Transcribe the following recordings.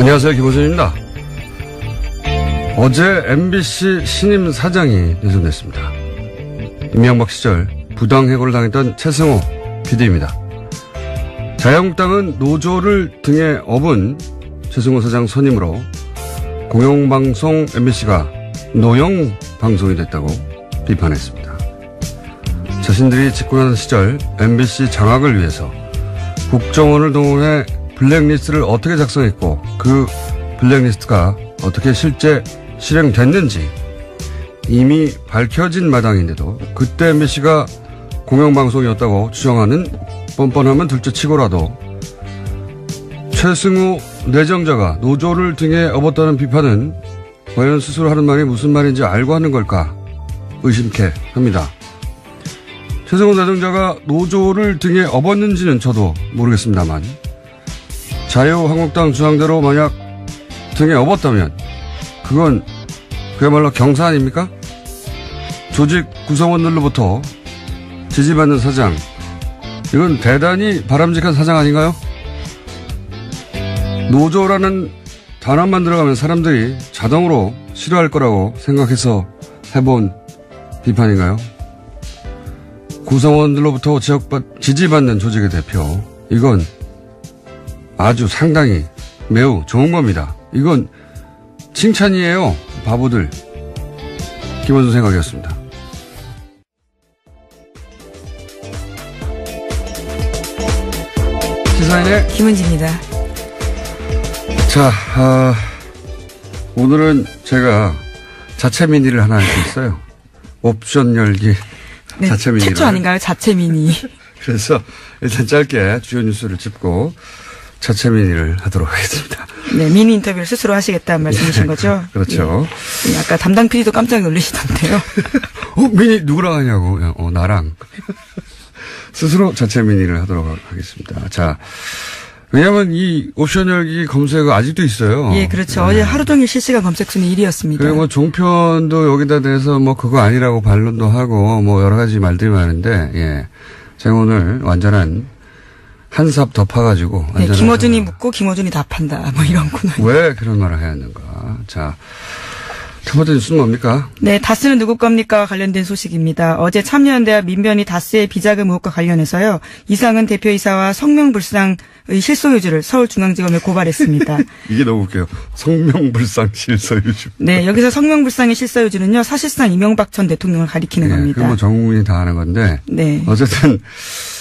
안녕하세요. 김호준입니다. 어제 MBC 신임 사장이 내정됐습니다. 이명박 시절 부당해고를 당했던 최승호 PD입니다. 자유한국당은 노조를 등에 업은 최승호 사장 선임으로 공영방송 MBC가 노영 방송이 됐다고 비판했습니다. 자신들이 집권하던 시절 MBC 장악을 위해서 국정원을 동원해 블랙리스트를 어떻게 작성했고 그 블랙리스트가 어떻게 실제 실행됐는지 이미 밝혀진 마당인데도 그때 MBC가 공영방송이었다고 주장하는 뻔뻔하면 둘째치고라도 최승호 내정자가 노조를 등에 업었다는 비판은 과연 스스로 하는 말이 무슨 말인지 알고 하는 걸까 의심케 합니다. 최승호 내정자가 노조를 등에 업었는지는 저도 모르겠습니다만 자유한국당 주장대로 만약 등에 업었다면 그건 그야말로 경사 아닙니까? 조직 구성원들로부터 지지받는 사장, 이건 대단히 바람직한 사장 아닌가요? 노조라는 단어만 들어가면 사람들이 자동으로 싫어할 거라고 생각해서 해본 비판인가요? 구성원들로부터 지지받는 조직의 대표, 이건 아주 상당히 매우 좋은 겁니다. 이건 칭찬이에요. 바보들. 김원준 생각이었습니다. 시사인의 김은지입니다. 자, 오늘은 제가 자체 미니를 하나 할 수 있어요. 옵션 열기 네, 자체 미니. 최초 아닌가요? 자체 미니. 그래서 일단 짧게 주요 뉴스를 짚고 자체 미니를 하도록 하겠습니다. 네, 미니 인터뷰를 스스로 하시겠다는 말씀이신 거죠? 그렇죠. 네. 아까 담당 PD도 깜짝 놀라시던데요. 미니 누구랑 하냐고. 나랑. 스스로 자체 미니를 하도록 하겠습니다. 자, 왜냐하면 이 옵션 열기 검색어 아직도 있어요. 예, 그렇죠. 네. 어제 하루 종일 실시간 검색 순위 1위였습니다. 그리고 뭐 종편도 여기다 대해서 뭐 그거 아니라고 반론도 하고 뭐 여러 가지 말들이 많은데, 예. 제가 오늘 완전한 한삽 덮어가지고. 네, 김어준이 묻고 김어준이 답한다. 뭐 이런 코너. 왜 그런 말을 해야 하는가. 자. 첫 번째 뉴스는 뭡니까? 네, 다스는 누구 겁니까? 관련된 소식입니다. 어제 참여연대와 민변이 다스의 비자금 의혹과 관련해서요. 이상은 대표이사와 성명불상의 실소유주를 서울중앙지검에 고발했습니다. 이게 너무 웃겨요. 성명불상 실소유주. 네, 여기서 성명불상의 실소유주는요. 사실상 이명박 전 대통령을 가리키는 겁니다. 그건 뭐 전 국민이 다 아는 건데. 네. 어쨌든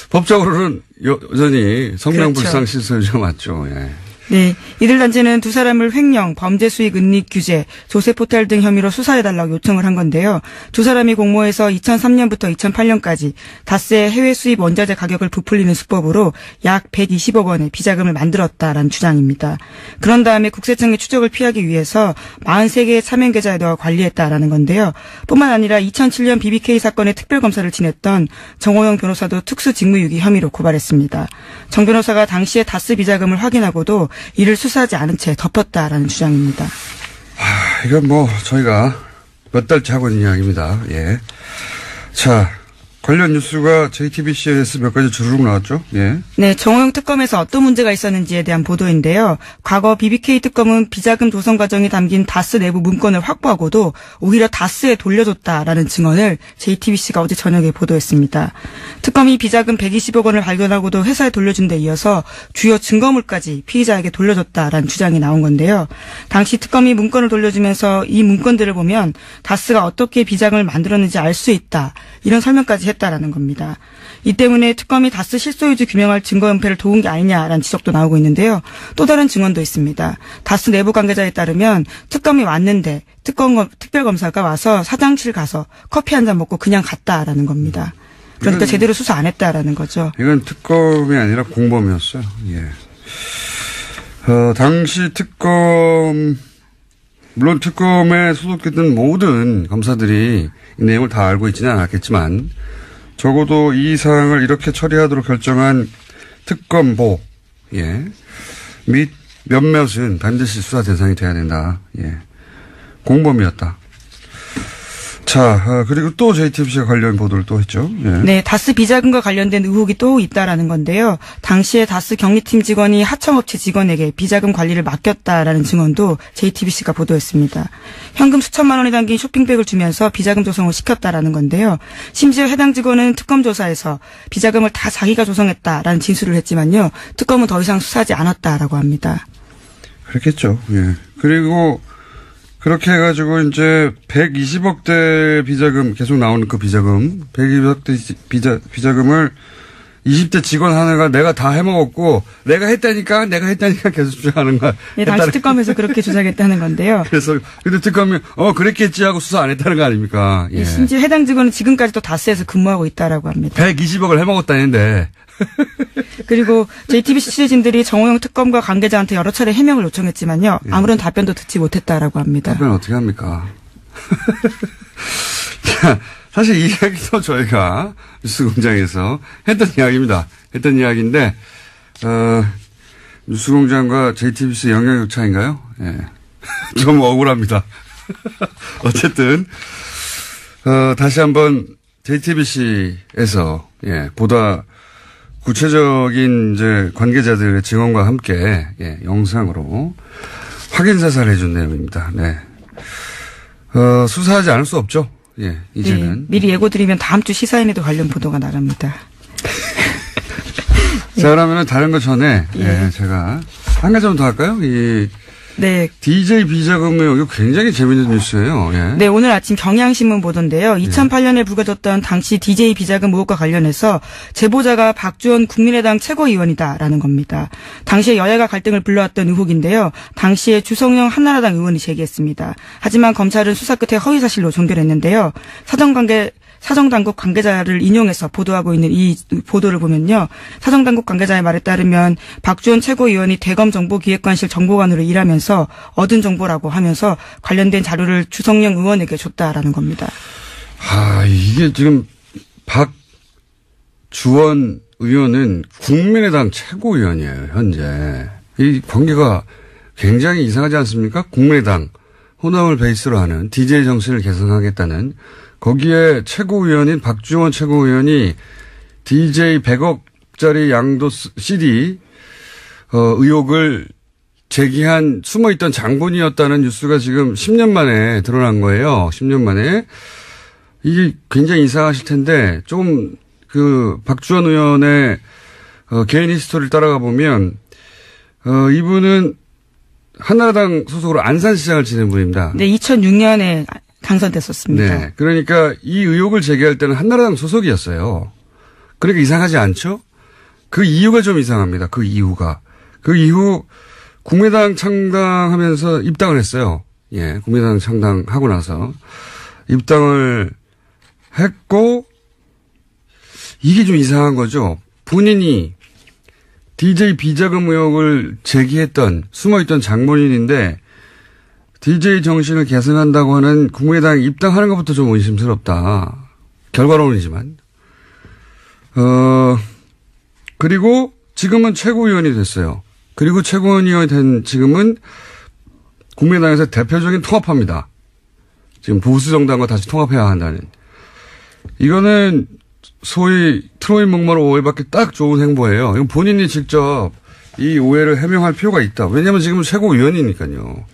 법적으로는 여전히 성명불상 그렇죠. 실소유주가 맞죠. 예. 네. 이들 단체는 두 사람을 횡령, 범죄 수익 은닉 규제, 조세 포탈 등 혐의로 수사해달라고 요청을 한 건데요. 두 사람이 공모해서 2003년부터 2008년까지 다스의 해외 수입 원자재 가격을 부풀리는 수법으로 약 120억 원의 비자금을 만들었다라는 주장입니다. 그런 다음에 국세청의 추적을 피하기 위해서 43개의 차명 계좌에다가 관리했다라는 건데요. 뿐만 아니라 2007년 BBK 사건의 특별검사를 지냈던 정호영 변호사도 특수직무유기 혐의로 고발했습니다. 정 변호사가 당시에 다스 비자금을 확인하고도 이를 수사하지 않은 채 덮었다라는 주장입니다. 이건 뭐 저희가 몇 달째 하고 있는 이야기입니다. 예. 자, 관련 뉴스가 JTBC에서 몇 가지 주르륵 나왔죠? 예. 네, 정호영 특검에서 어떤 문제가 있었는지에 대한 보도인데요. 과거 BBK 특검은 비자금 조성 과정이 담긴 다스 내부 문건을 확보하고도 오히려 다스에 돌려줬다라는 증언을 JTBC가 어제 저녁에 보도했습니다. 특검이 비자금 120억 원을 발견하고도 회사에 돌려준 데 이어서 주요 증거물까지 피의자에게 돌려줬다라는 주장이 나온 건데요. 당시 특검이 문건을 돌려주면서 이 문건들을 보면 다스가 어떻게 비자금을 만들었는지 알 수 있다. 이런 설명까지 했다라는 겁니다. 이 때문에 특검이 다스 실소유주 규명할 증거 은폐를 도운 게 아니냐라는 지적도 나오고 있는데요. 또 다른 증언도 있습니다. 다스 내부 관계자에 따르면 특검이 왔는데 특별검사가 와서 사장실 가서 커피 한 잔 먹고 그냥 갔다라는 겁니다. 그러니까 제대로 수사 안 했다라는 거죠. 이건 특검이 아니라 공범이었어요. 예. 당시 특검, 물론 특검에 소속했던 모든 검사들이 이 내용을 다 알고 있지는 않았겠지만 적어도 이 사항을 이렇게 처리하도록 결정한 특검보, 예, 및 몇몇은 반드시 수사 대상이 돼야 된다. 예. 공범이었다. 자, 그리고 또 JTBC가 관련 보도를 또 했죠. 예. 네, 다스 비자금과 관련된 의혹이 또 있다라는 건데요. 당시에 다스 경리팀 직원이 하청업체 직원에게 비자금 관리를 맡겼다라는 증언도 JTBC가 보도했습니다. 현금 수천만 원이 담긴 쇼핑백을 주면서 비자금 조성을 시켰다라는 건데요. 심지어 해당 직원은 특검 조사에서 비자금을 다 자기가 조성했다라는 진술을 했지만요. 특검은 더 이상 수사하지 않았다라고 합니다. 그렇겠죠. 예. 그리고 그렇게 해가지고 이제 120억대 비자금 계속 나오는 그 비자금 120억대 비자금을 20대 직원 하나가 내가 다 해먹었고 내가 했다니까 계속 주장하는 거야. 네, 당시 특검에서 그렇게 주장했다는 건데요. 그래서 근데 특검이 그랬겠지 하고 수사 안 했다는 거 아닙니까? 예. 심지어 해당 직원은 지금까지도 다스에서 근무하고 있다라고 합니다. 120억을 해먹었다는데. 그리고 JTBC 취재진들이 정호영 특검과 관계자한테 여러 차례 해명을 요청했지만요. 아무런 답변도 듣지 못했다라고 합니다. 답변 어떻게 합니까? 자, 사실 이 이야기도 저희가 뉴스공장에서 했던 이야기입니다. 했던 이야기인데 뉴스공장과 JTBC 영향력 차인가요? 예. 좀 억울합니다. 어쨌든 다시 한번 JTBC에서 보다 구체적인 이제 관계자들의 증언과 함께 영상으로 확인 사살을 해준 내용입니다. 네. 수사하지 않을 수 없죠. 예, 이제는. 네, 미리 예고드리면 다음 주 시사인에도 관련 보도가 나갑니다. 자, 그러면은 다른 거 전에 제가 한 가지만 더 할까요? 네. DJ 비자금 의혹, 이거 굉장히 재밌는 뉴스예요. 예. 네, 오늘 아침 경향신문 보도인데요. 2008년에 불거졌던 당시 DJ 비자금 의혹과 관련해서 제보자가 박주원 국민의당 최고위원이다라는 겁니다. 당시에 여야가 갈등을 불러왔던 의혹인데요. 당시에 주성영 한나라당 의원이 제기했습니다. 하지만 검찰은 수사 끝에 허위사실로 종결했는데요. 사정당국 관계자를 인용해서 보도하고 있는 이 보도를 보면요. 사정당국 관계자의 말에 따르면 박주원 최고위원이 대검정보기획관실 정보관으로 일하면서 얻은 정보라고 하면서 관련된 자료를 주성영 의원에게 줬다라는 겁니다. 이게 지금 박주원 의원은 국민의당 최고위원이에요, 현재. 이 관계가 굉장히 이상하지 않습니까? 국민의당 호남을 베이스로 하는 DJ 정신을 개선하겠다는 거기에 최고위원인 박주원 최고위원이 DJ 100억짜리 양도 CD 의혹을 제기한 숨어있던 장본이었다는 뉴스가 지금 10년 만에 드러난 거예요. 10년 만에. 이게 굉장히 이상하실 텐데 좀 박주원 의원의 개인 히스토리를 따라가 보면 이분은 한나라당 소속으로 안산시장을 지낸 분입니다. 네, 2006년에 당선됐었습니다. 네. 그러니까 이 의혹을 제기할 때는 한나라당 소속이었어요. 그러니까 이상하지 않죠? 그 이유가 좀 이상합니다. 그 이후 국민의당 창당하면서 입당을 했어요. 예. 국민의당 창당하고 나서 입당을 했고 이게 좀 이상한 거죠. 본인이 DJ 비자금 의혹을 제기했던 숨어있던 장본인인데 DJ 정신을 계승한다고 하는 국민의당 입당하는 것부터 좀 의심스럽다. 결과론이지만. 그리고 지금은 최고위원이 됐어요. 그리고 최고위원이 된 지금은 국민의당에서 대표적인 통합파입니다. 지금 보수 정당과 다시 통합해야 한다는. 이거는 소위 트로이 목마로 오해받기 딱 좋은 행보예요. 이건 본인이 직접 이 오해를 해명할 필요가 있다. 왜냐하면 지금은 최고위원이니까요.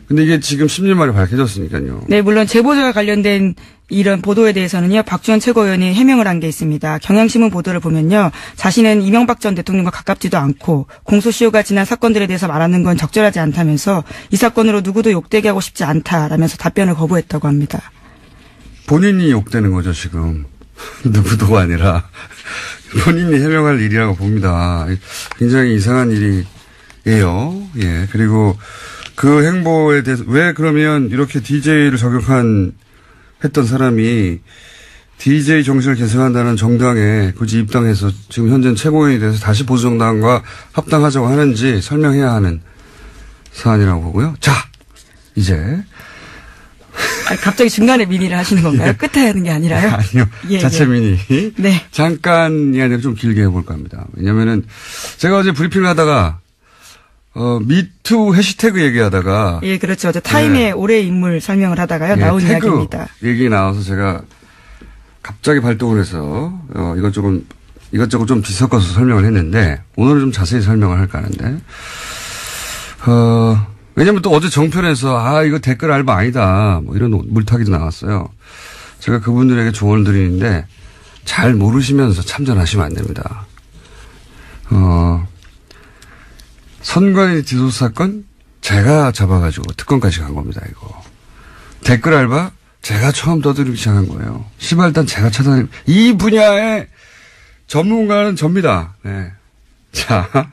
근데 이게 지금 10년 만에 밝혀졌으니까요. 네, 물론 제보자와 관련된 이런 보도에 대해서는요, 박주원 최고위원이 해명을 한 게 있습니다. 경향신문 보도를 보면요, 자신은 이명박 전 대통령과 가깝지도 않고 공소시효가 지난 사건들에 대해서 말하는 건 적절하지 않다면서 이 사건으로 누구도 욕되게 하고 싶지 않다라면서 답변을 거부했다고 합니다. 본인이 욕되는 거죠, 지금. 누구도 아니라 본인이 해명할 일이라고 봅니다. 굉장히 이상한 일이에요. 예, 그리고 그 행보에 대해서 왜 그러면 이렇게 DJ를 했던 사람이 DJ 정신을 계승한다는 정당에 굳이 입당해서 지금 현재 최고위원이 돼서 다시 보수정당과 합당하자고 하는지 설명해야 하는 사안이라고 보고요. 자, 이제. 갑자기 중간에 미니를 하시는 건가요? 예. 끝에 하는 게 아니라요? 아니요. 예, 자체 미니. 네. 잠깐이 아니라 좀 길게 해볼까 합니다. 왜냐면은 제가 어제 브리핑을 하다가 미투 해시태그 얘기하다가. 예, 그렇죠. 어제 타임의 올해의 인물 설명을 하다가요. 나온 이야기입니다. 얘기 나와서 제가 갑자기 발동을 해서, 이것저것 좀 뒤섞어서 설명을 했는데, 오늘은 좀 자세히 설명을 할까 하는데, 왜냐면 또 어제 정편에서, 이거 댓글 알바 아니다. 뭐 이런 물타기도 나왔어요. 제가 그분들에게 조언을 드리는데, 잘 모르시면서 참전하시면 안 됩니다. 선관위 뒤소수 사건 제가 잡아가지고 특검까지 간 겁니다, 이거. 댓글 알바 제가 처음 떠들기 시작한 거예요. 시발단 제가 찾아낸, 이 분야의 전문가는 접니다. 네. 자,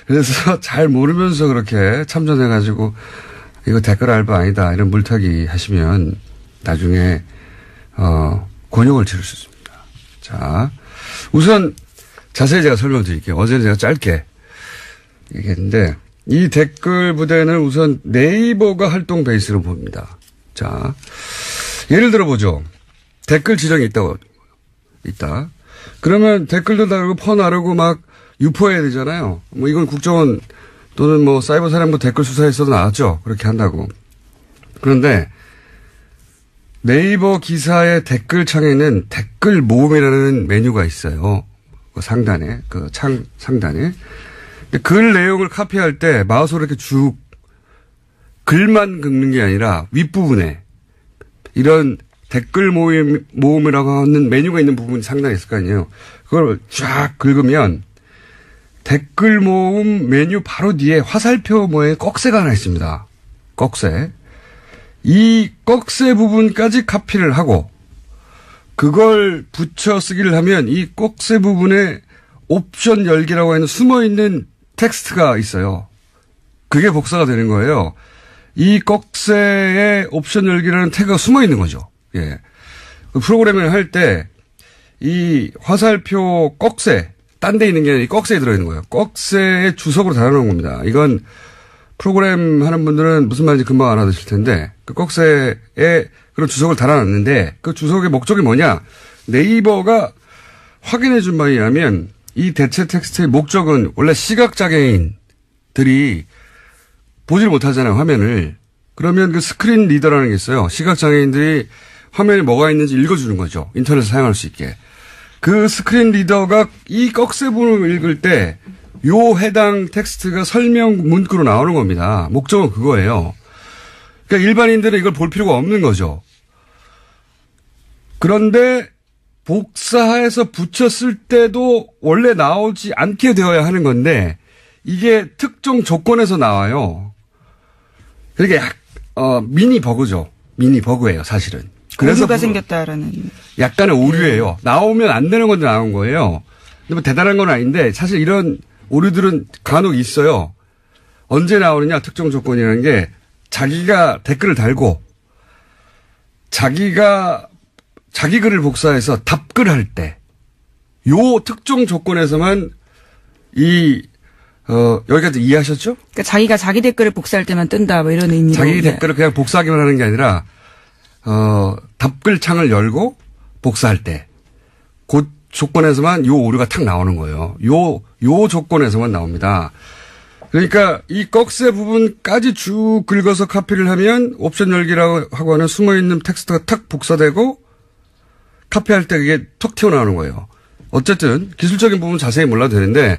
그래서 잘 모르면서 그렇게 참전해가지고 이거 댓글 알바 아니다, 이런 물타기 하시면 나중에, 곤욕을 치를 수 있습니다. 자, 우선 자세히 제가 설명드릴게요. 어제는 제가 짧게 얘기했는데, 이 댓글 부대는 우선 네이버가 활동 베이스로 봅니다. 자, 예를 들어보죠. 댓글 지정이 있다. 그러면 댓글도 다르고 퍼나르고 막 유포해야 되잖아요. 뭐 이건 국정원 또는 뭐 사이버 사령부 댓글 수사에서도 나왔죠. 그렇게 한다고. 그런데 네이버 기사의 댓글 창에는 댓글 모음이라는 메뉴가 있어요. 그 상단에, 그 창 상단에. 글 내용을 카피할 때 마우스로 이렇게 쭉 글만 긁는 게 아니라 윗부분에 이런 댓글 모음이라고 하는 메뉴가 있는 부분이 상당히 있을 거 아니에요. 그걸 쫙 긁으면 댓글 모음 메뉴 바로 뒤에 화살표 모양의 꺽쇠가 하나 있습니다. 꺽쇠. 이 꺽쇠 부분까지 카피를 하고 그걸 붙여 쓰기를 하면 이 꺽쇠 부분에 옵션 열기라고 하는 숨어있는 텍스트가 있어요. 그게 복사가 되는 거예요. 이 꺽쇠에 옵션 열기라는 태그가 숨어있는 거죠. 예. 프로그래밍을 할 때 이 화살표 꺽쇠, 딴 데 있는 게 아니라 이 꺽쇠에 들어있는 거예요. 꺽쇠의 주석으로 달아놓은 겁니다. 이건 프로그램 하는 분들은 무슨 말인지 금방 알아듣실 텐데, 그 꺽쇠에 그런 주석을 달아놨는데, 그 주석의 목적이 뭐냐? 네이버가 확인해 준 바에 의하면 이 대체 텍스트의 목적은 원래 시각장애인들이 보질 못하잖아요, 화면을. 그러면 그 스크린 리더라는 게 있어요. 시각장애인들이 화면에 뭐가 있는지 읽어주는 거죠. 인터넷을 사용할 수 있게. 그 스크린 리더가 이 꺽쇠 부분을 읽을 때 요 해당 텍스트가 설명 문구로 나오는 겁니다. 목적은 그거예요. 그러니까 일반인들은 이걸 볼 필요가 없는 거죠. 그런데 복사해서 붙였을 때도 원래 나오지 않게 되어야 하는 건데 이게 특정 조건에서 나와요. 그러니까 미니 버그죠. 미니 버그예요, 사실은. 그래서 오류가 생겼다라는. 약간의 오류예요. 나오면 안 되는 건데 나온 거예요. 근데 뭐 대단한 건 아닌데 사실 이런 오류들은 간혹 있어요. 언제 나오느냐, 특정 조건이라는 게 자기가 댓글을 달고 자기가 자기 글을 복사해서 답글할 때 요 특정 조건에서만 여기까지 이해하셨죠? 그러니까 자기가 자기 댓글을 복사할 때만 뜬다, 뭐 이런 의미로. 자기 댓글을 그냥 복사하기만 하는 게 아니라, 답글 창을 열고 복사할 때, 그 조건에서만 요 오류가 탁 나오는 거예요. 요 조건에서만 나옵니다. 그러니까 이 꺽쇠 부분까지 쭉 긁어서 카피를 하면 옵션 열기라고 하고 하는 숨어있는 텍스트가 탁 복사되고 카피할 때 그게 톡 튀어나오는 거예요. 어쨌든 기술적인 부분 자세히 몰라도 되는데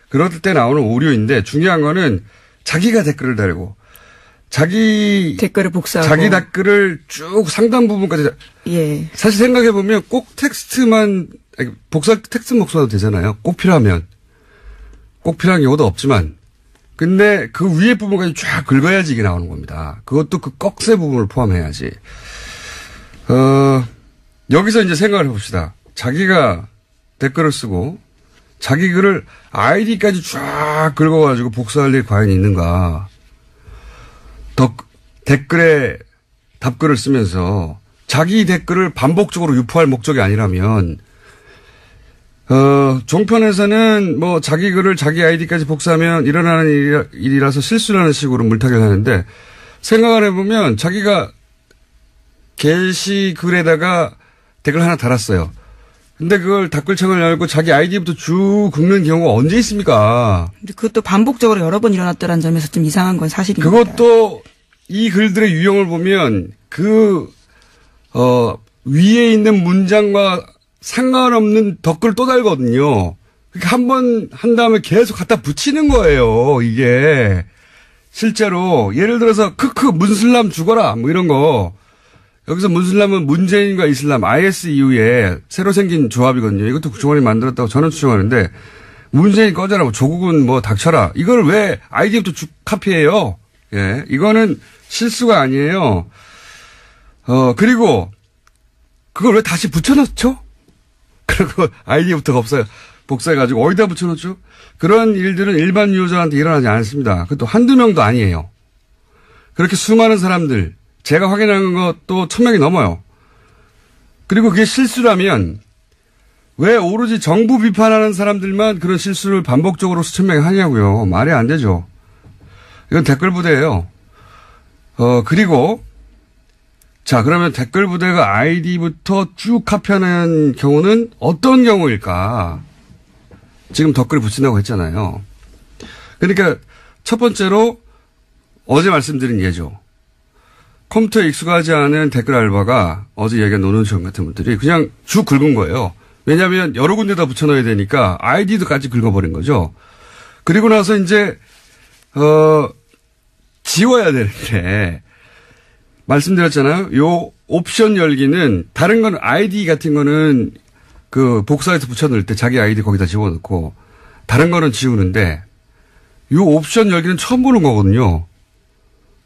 그럴 때 나오는 오류인데 중요한 거는 자기가 댓글을 달고 자기 댓글을 복사하고 자기 댓글을 쭉 상단 부분까지. 예. 사실 생각해 보면 꼭 텍스트만 복사 텍스트 복사도 되잖아요. 꼭 필요하면. 꼭 필요한 경우도 없지만. 근데 그 위에 부분까지 쫙 긁어야지 이게 나오는 겁니다. 그것도 그 꺽쇠 부분을 포함해야지. 여기서 이제 생각을 해봅시다. 자기가 댓글을 쓰고 자기 글을 아이디까지 쫙 긁어가지고 복사할 일이 과연 있는가. 댓글에 답글을 쓰면서 자기 댓글을 반복적으로 유포할 목적이 아니라면, 종편에서는 뭐 자기 글을 자기 아이디까지 복사하면 일어나는 일이라서 실수라는 식으로 물타기를 하는데 생각을 해보면 자기가 게시글에다가 댓글 하나 달았어요. 근데 그걸 댓글창을 열고 자기 아이디부터 쭉 긁는 경우가 언제 있습니까? 근데 그것도 반복적으로 여러 번 일어났다는 점에서 좀 이상한 건 사실입니다. 그것도 이 글들의 유형을 보면 위에 있는 문장과 상관없는 댓글을 또 달거든요. 그러니까 한 번 한 다음에 계속 갖다 붙이는 거예요, 이게. 실제로. 예를 들어서, 문슬람 죽어라, 뭐 이런 거. 여기서 문슬람은 문재인과 이슬람, IS 이후에 새로 생긴 조합이거든요. 이것도 국정원이 만들었다고 저는 추정하는데, 문재인 꺼져라, 뭐 조국은 뭐 닥쳐라. 이걸 왜 아이디부터 쭉 카피해요? 예. 이거는 실수가 아니에요. 그리고, 그걸 왜 다시 붙여넣죠? 그리고 아이디부터가 없어요. 복사해가지고 어디다 붙여놓죠? 그런 일들은 일반 유저한테 일어나지 않습니다. 그것도 한두 명도 아니에요. 그렇게 수많은 사람들, 제가 확인한 것도 1000명이 넘어요. 그리고 그게 실수라면 왜 오로지 정부 비판하는 사람들만 그런 실수를 반복적으로 수천 명이 하냐고요. 말이 안 되죠. 이건 댓글 부대예요. 그리고 자, 그러면 댓글 부대가 아이디부터 쭉 카피하는 경우는 어떤 경우일까? 지금 댓글을 붙인다고 했잖아요. 그러니까 첫 번째로 어제 말씀드린 예죠. 컴퓨터에 익숙하지 않은 댓글 알바가 어제 얘기한 노는시원 같은 분들이 그냥 쭉 긁은 거예요. 왜냐하면 여러 군데다 붙여넣어야 되니까 아이디도까지 긁어버린 거죠. 그리고 나서 이제 지워야 되는데 말씀드렸잖아요. 요 옵션 열기는 다른 건 아이디 같은 거는 그 복사해서 붙여넣을 때 자기 아이디 거기다 집어넣고 다른 거는 지우는데 요 옵션 열기는 처음 보는 거거든요.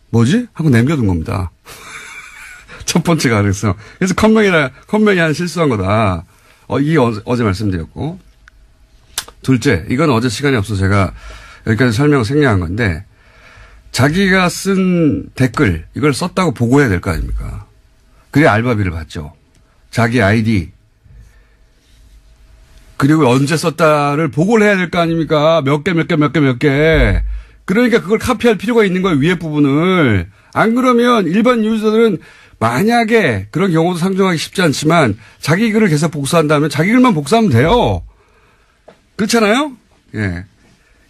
뭐지? 하고 남겨둔 겁니다. 첫 번째 가능성. 그래서 컴맹이 한 실수한 거다. 이게 어제 말씀드렸고. 둘째, 이건 어제 시간이 없어서 제가 여기까지 설명을 생략한 건데 자기가 쓴 댓글 이걸 썼다고 보고해야 될 거 아닙니까? 그래야 알바비를 받죠. 자기 아이디 그리고 언제 썼다를 보고를 해야 될 거 아닙니까? 몇 개. 그러니까 그걸 카피할 필요가 있는 거예요. 위에 부분을. 안 그러면 일반 유저들은 만약에 그런 경우도 상정하기 쉽지 않지만 자기 글을 계속 복사한다면 자기 글만 복사하면 돼요. 그렇잖아요? 예.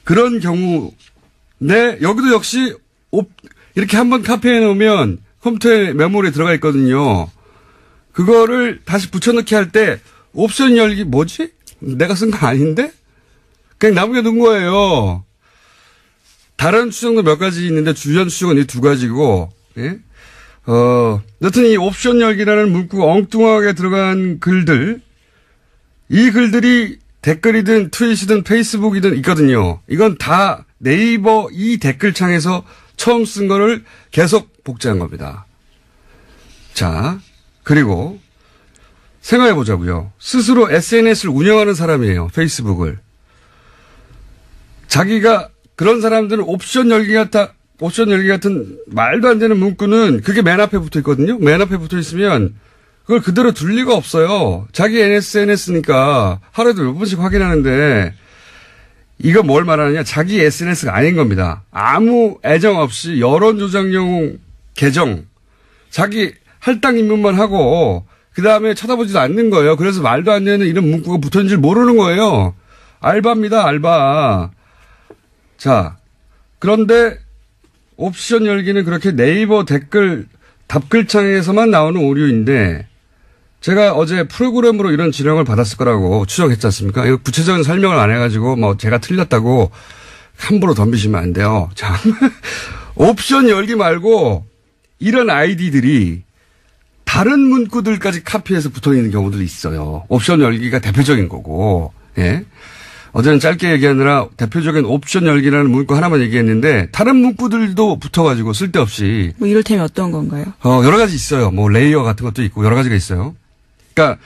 그런 경우인데 여기도 역시 이렇게 한번 카피해 놓으면 컴퓨터에 메모리에 들어가 있거든요. 그거를 다시 붙여넣기 할 때 옵션 열기 뭐지? 내가 쓴 거 아닌데? 그냥 남겨둔 거예요. 다른 추정도 몇 가지 있는데 주연 추정은 이 두 가지고, 예? 여튼 이 옵션 열기라는 문구가 엉뚱하게 들어간 글들, 이 글들이 댓글이든 트윗이든 페이스북이든 있거든요. 이건 다 네이버 이 댓글창에서 처음 쓴 거를 계속 복제한 겁니다. 자, 그리고 생각해 보자고요. 스스로 SNS를 운영하는 사람이에요. 페이스북을. 자기가 그런 사람들은 옵션 열기 같은 말도 안 되는 문구는 그게 맨 앞에 붙어 있거든요. 맨 앞에 붙어 있으면 그걸 그대로 둘 리가 없어요. 자기 SNS니까 하루에도 몇 번씩 확인하는데 이거 뭘 말하느냐. 자기 SNS가 아닌 겁니다. 아무 애정 없이 여론 조작용 계정. 자기 할당 입문만 하고 그다음에 쳐다보지도 않는 거예요. 그래서 말도 안 되는 이런 문구가 붙었는 줄 모르는 거예요. 알바입니다. 알바. 자, 그런데 옵션 열기는 그렇게 네이버 댓글 답글창에서만 나오는 오류인데 제가 어제 프로그램으로 이런 지령을 받았을 거라고 추정했지 않습니까? 이거 구체적인 설명을 안 해가지고 뭐 제가 틀렸다고 함부로 덤비시면 안 돼요. 자, 옵션 열기 말고 이런 아이디들이 다른 문구들까지 카피해서 붙어 있는 경우도 있어요. 옵션 열기가 대표적인 거고, 예. 어제는 짧게 얘기하느라 대표적인 옵션 열기라는 문구 하나만 얘기했는데 다른 문구들도 붙어가지고 쓸데없이. 뭐 이를테면 어떤 건가요? 여러 가지 있어요. 뭐 레이어 같은 것도 있고 여러 가지가 있어요. 그러니까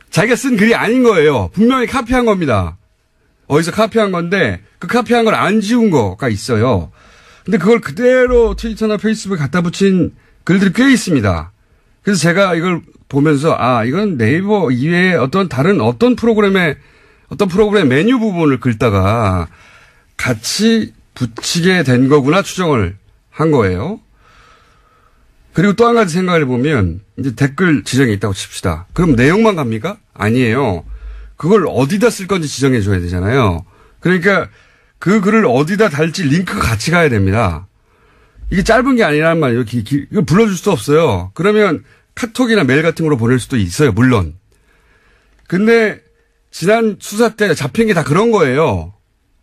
자기가 쓴 글이 아닌 거예요. 분명히 카피한 겁니다. 어디서 카피한 건데 그 카피한 걸 안 지운 거가 있어요. 근데 그걸 그대로 트위터나 페이스북에 갖다 붙인 글들이 꽤 있습니다. 그래서 제가 이걸 보면서 이건 네이버 이외에 어떤 프로그램의 메뉴 부분을 긁다가 같이 붙이게 된 거구나 추정을 한 거예요. 그리고 또 한 가지 생각을 해보면 이제 댓글 지정이 있다고 칩시다. 그럼 내용만 갑니까? 아니에요. 그걸 어디다 쓸 건지 지정해 줘야 되잖아요. 그러니까 그 글을 어디다 달지 링크가 같이 가야 됩니다. 이게 짧은 게 아니란 말이에요. 이거 불러줄 수도 없어요. 그러면 카톡이나 메일 같은 걸로 보낼 수도 있어요. 물론. 근데 지난 수사 때 잡힌 게 다 그런 거예요.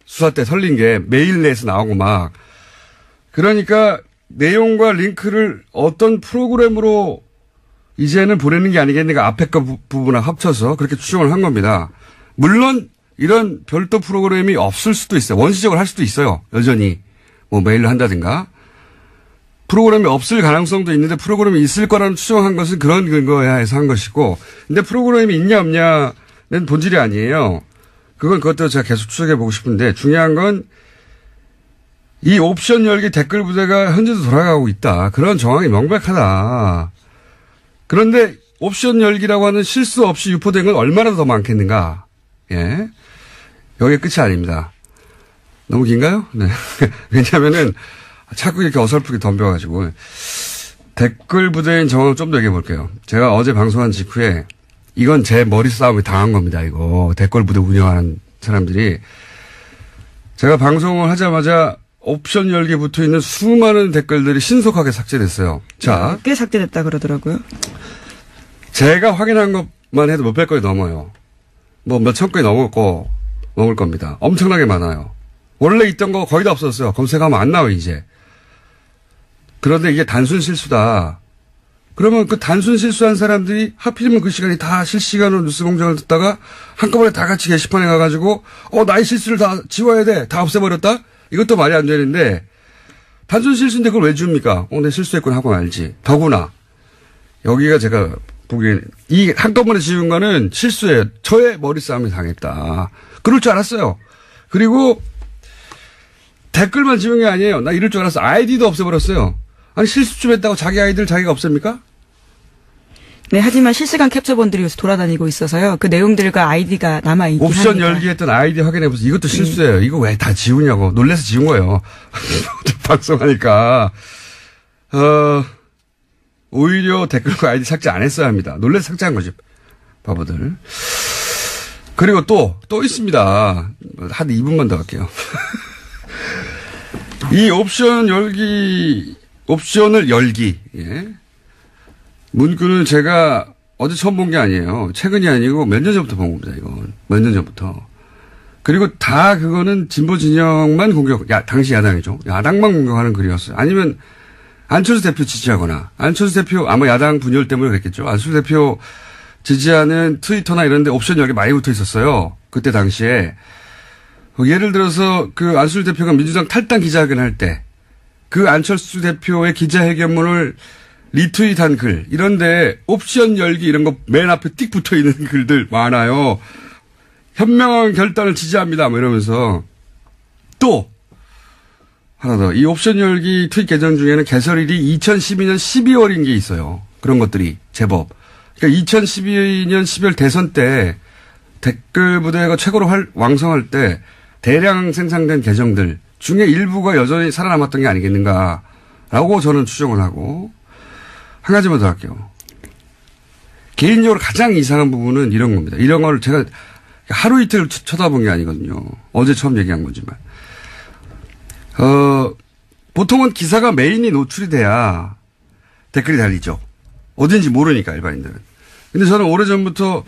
수사 때 설린 게 메일 내에서 나오고 막. 그러니까 내용과 링크를 어떤 프로그램으로 이제는 보내는 게 아니겠는가 앞에 거 부분을 합쳐서 그렇게 추정을 한 겁니다. 물론 이런 별도 프로그램이 없을 수도 있어요. 원시적으로 할 수도 있어요. 여전히 뭐 메일로 한다든가. 프로그램이 없을 가능성도 있는데 프로그램이 있을 거라는 추정한 것은 그런 근거에 해서 한 것이고 근데 프로그램이 있냐 없냐는 본질이 아니에요. 그것도 제가 계속 추적해 보고 싶은데 중요한 건 이 옵션 열기 댓글 부대가 현재도 돌아가고 있다. 그런 정황이 명백하다. 그런데 옵션 열기라고 하는 실수 없이 유포된 건 얼마나 더 많겠는가. 예. 여기 끝이 아닙니다. 너무 긴가요? 네. 왜냐하면은 자꾸 이렇게 어설프게 덤벼가지고 댓글 부대인 정황을 좀 더 얘기해 볼게요. 제가 어제 방송한 직후에 이건 제 머리 싸움에 당한 겁니다. 이거 댓글 부대 운영하는 사람들이 제가 방송을 하자마자 옵션 열기에 붙어 있는 수많은 댓글들이 신속하게 삭제됐어요. 자, 꽤 삭제됐다 그러더라고요. 제가 확인한 것만 해도 몇백 건이 넘어요. 뭐 몇천 건이 넘을 겁니다. 엄청나게 많아요. 원래 있던 거 거의 다 없었어요. 검색하면 안 나와요, 이제. 그런데 이게 단순 실수다. 그러면 그 단순 실수한 사람들이 하필이면 그 시간이 다 실시간으로 뉴스 공장을 듣다가 한꺼번에 다 같이 게시판에 가가지고 나의 실수를 다 지워야 돼. 다 없애버렸다? 이것도 말이 안 되는데 단순 실수인데 그걸 왜 지웁니까? 내 실수했구나 하고 말지. 더구나 여기가 제가 보기엔 이 한꺼번에 지운 거는 실수예요. 저의 머리 싸움이 당했다. 그럴 줄 알았어요. 그리고 댓글만 지운 게 아니에요. 나 이럴 줄 알았어. 아이디도 없애버렸어요. 아니 실수 좀 했다고 자기 아이디를 자기가 없앱니까? 네, 하지만 실시간 캡처본들이 요새 돌아다니고 있어서요. 그 내용들과 아이디가 남아있긴 합니다. 옵션 열기 했던 아이디 확인해보세요. 이것도 실수예요. 이거 왜 다 지우냐고. 놀라서 지운 거예요. 방송하니까. 오히려 댓글과 아이디 삭제 안 했어야 합니다. 놀라서 삭제한 거지. 바보들. 그리고 또 있습니다. 한 2분만 더 할게요. 이 옵션을 열기. 예. 문구는 제가 어제 처음 본 게 아니에요. 최근이 아니고 몇 년 전부터 본 겁니다, 이건. 몇 년 전부터. 그리고 다 그거는 진보 진영만 당시 야당이죠. 야당만 공격하는 글이었어요. 아니면 안철수 대표 지지하거나, 안철수 대표 아마 야당 분열 때문에 그랬겠죠. 안철수 대표 지지하는 트위터나 이런 데 옵션 열기 많이 붙어 있었어요. 그때 당시에. 예를 들어서 그 안철수 대표가 민주당 탈당 기자회견 할 때 그 안철수 대표의 기자회견문을 리트윗한 글 이런데 옵션 열기 이런 거 맨 앞에 띡 붙어 있는 글들 많아요. 현명한 결단을 지지합니다. 뭐 이러면서 또 하나 더 이 옵션 열기 트윗 계정 중에는 개설일이 2012년 12월인 게 있어요. 그런 것들이 제법. 그러니까 2012년 12월 대선 때 댓글 부대가 최고로 왕성할 때 대량 생산된 계정들 중에 일부가 여전히 살아남았던 게 아니겠는가라고 저는 추정을 하고 한 가지만 더 할게요. 개인적으로 가장 이상한 부분은 이런 겁니다. 이런 걸 제가 하루 이틀 쳐다본 게 아니거든요. 어제 처음 얘기한 거지만. 보통은 기사가 메인이 노출이 돼야 댓글이 달리죠. 어딘지 모르니까 일반인들은. 근데 저는 오래전부터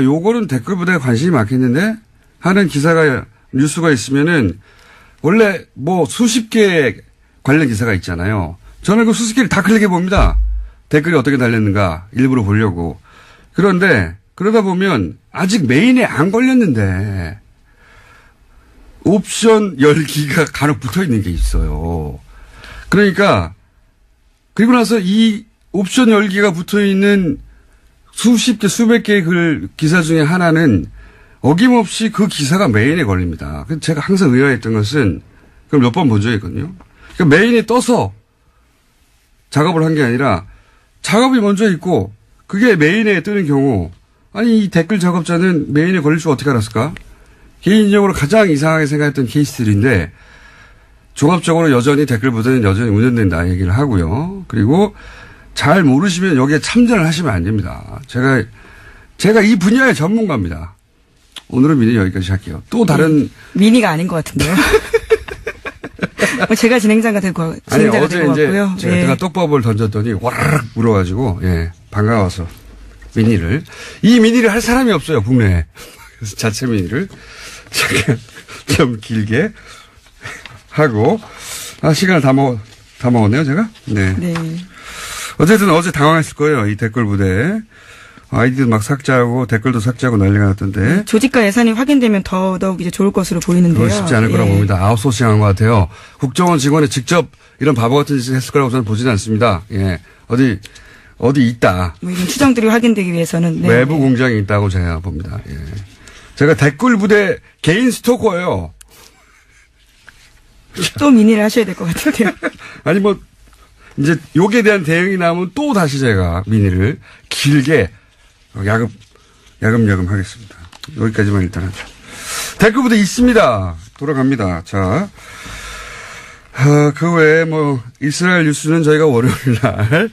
요거는 댓글 부대에 관심이 많겠는데 하는 기사가 뉴스가 있으면은 원래 뭐 수십 개 관련 기사가 있잖아요. 저는 그 수십 개를 다 클릭해 봅니다. 댓글이 어떻게 달렸는가 일부러 보려고. 그런데 그러다 보면 아직 메인에 안 걸렸는데 옵션 열기가 간혹 붙어 있는 게 있어요. 그러니까 그리고 나서 이 옵션 열기가 붙어 있는 수십 개 수백 개의 기사 중에 하나는 어김없이 그 기사가 메인에 걸립니다. 그래서 제가 항상 의아했던 것은 그걸 몇 번 본 적이 있거든요. 그러니까 메인에 떠서 작업을 한 게 아니라 작업이 먼저 있고 그게 메인에 뜨는 경우 아니 이 댓글 작업자는 메인에 걸릴 줄 어떻게 알았을까? 개인적으로 가장 이상하게 생각했던 케이스들인데 종합적으로 여전히 댓글 부대는 여전히 운영된다 얘기를 하고요. 그리고 잘 모르시면 여기에 참전을 하시면 안 됩니다. 제가 이 분야의 전문가입니다. 오늘은 미니 여기까지 할게요. 또 다른. 미니가 아닌 것 같은데요. 제가 진행자가 될 것 같고요. 제가 떡밥을 던졌더니 와르르 물어가지고, 예, 반가워서 미니를. 이 미니를 할 사람이 없어요, 국내에. 그래서 자체 미니를 좀 길게 하고, 시간을 다 먹었네요, 제가? 네. 네. 어쨌든 어제 당황했을 거예요, 이 댓글 부대에. 아이디도 막 삭제하고 댓글도 삭제하고 난리가 났던데. 조직과 예산이 확인되면 더더욱 이제 좋을 것으로 보이는데요. 그건 쉽지 않을 거라고 봅니다. 아웃소싱한 것 같아요. 국정원 직원이 직접 이런 바보 같은 짓을 했을 거라고 저는 보지는 않습니다. 예. 어디 있다. 뭐 이런 추정들이 확인되기 위해서는. 네. 외부 공장이 있다고 제가 봅니다. 예. 제가 댓글 부대 개인 스토커예요. 또 미니를 하셔야 될 것 같은데요. 아니 뭐 이제 욕에 대한 대응이 나오면 또 다시 제가 미니를 길게 야금야금 하겠습니다. 여기까지만 일단 하죠. 댓글 부대 있습니다. 돌아갑니다. 자, 그 외에 뭐 이스라엘 뉴스는 저희가 월요일 날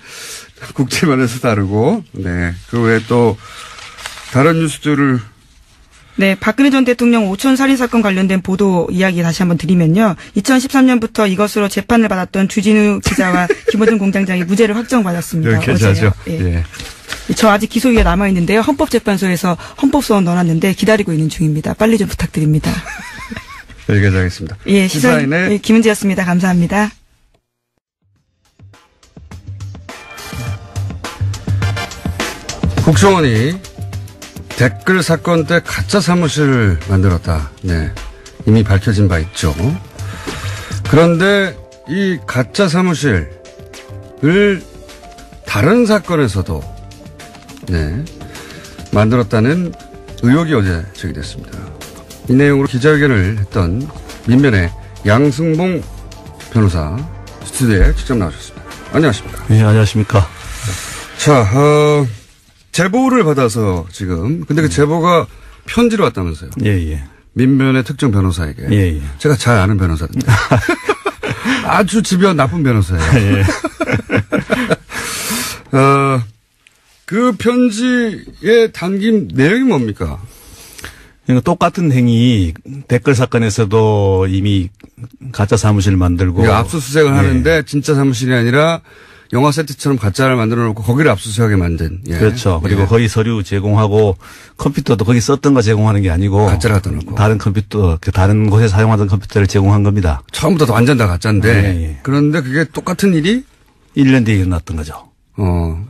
국제면에서 다루고, 네, 그 외에 또 다른 뉴스들을. 네, 박근혜 전 대통령 오촌 살인사건 관련된 보도 이야기 다시 한번 드리면요. 2013년부터 이것으로 재판을 받았던 주진우 기자와 김어준 공장장이 무죄를 확정받았습니다. 여기까지 하죠. 예. 예. 저 아직 기소유예 남아있는데요. 헌법재판소에서 헌법소원 넣어놨는데 기다리고 있는 중입니다. 빨리 좀 부탁드립니다. 여기까지 하겠습니다. 예, 시사인의 김은지였습니다. 감사합니다. 국정원이 댓글 사건 때 가짜 사무실을 만들었다. 네. 이미 밝혀진 바 있죠. 그런데 이 가짜 사무실을 다른 사건에서도 네. 만들었다는 의혹이 어제 제기됐습니다. 이 내용으로 기자회견을 했던 민변의 양승봉 변호사 스튜디오에 직접 나오셨습니다. 안녕하십니까? 네, 안녕하십니까? 자, 제보를 받아서 지금, 근데 그 제보가 편지로 왔다면서요? 예. 민변의 특정 변호사에게. 예. 제가 잘 아는 변호사인데. 아주 집요한 나쁜 변호사예요. 예. 그 편지에 담긴 내용이 뭡니까? 똑같은 행위, 댓글 사건에서도 이미 가짜 사무실을 만들고. 압수수색을 하는데 진짜 사무실이 아니라 영화 세트처럼 가짜를 만들어 놓고 거기를 압수수색하게 만든. 예. 그렇죠. 그리고 거기 서류 제공하고 컴퓨터도 거기 썼던 거 제공하는 게 아니고. 가짜를 갖다 놓고. 다른 컴퓨터, 다른 곳에 사용하던 컴퓨터를 제공한 겁니다. 처음부터 완전 다 가짜인데. 예. 그런데 그게 똑같은 일이? 1년 뒤에 일어났던 거죠.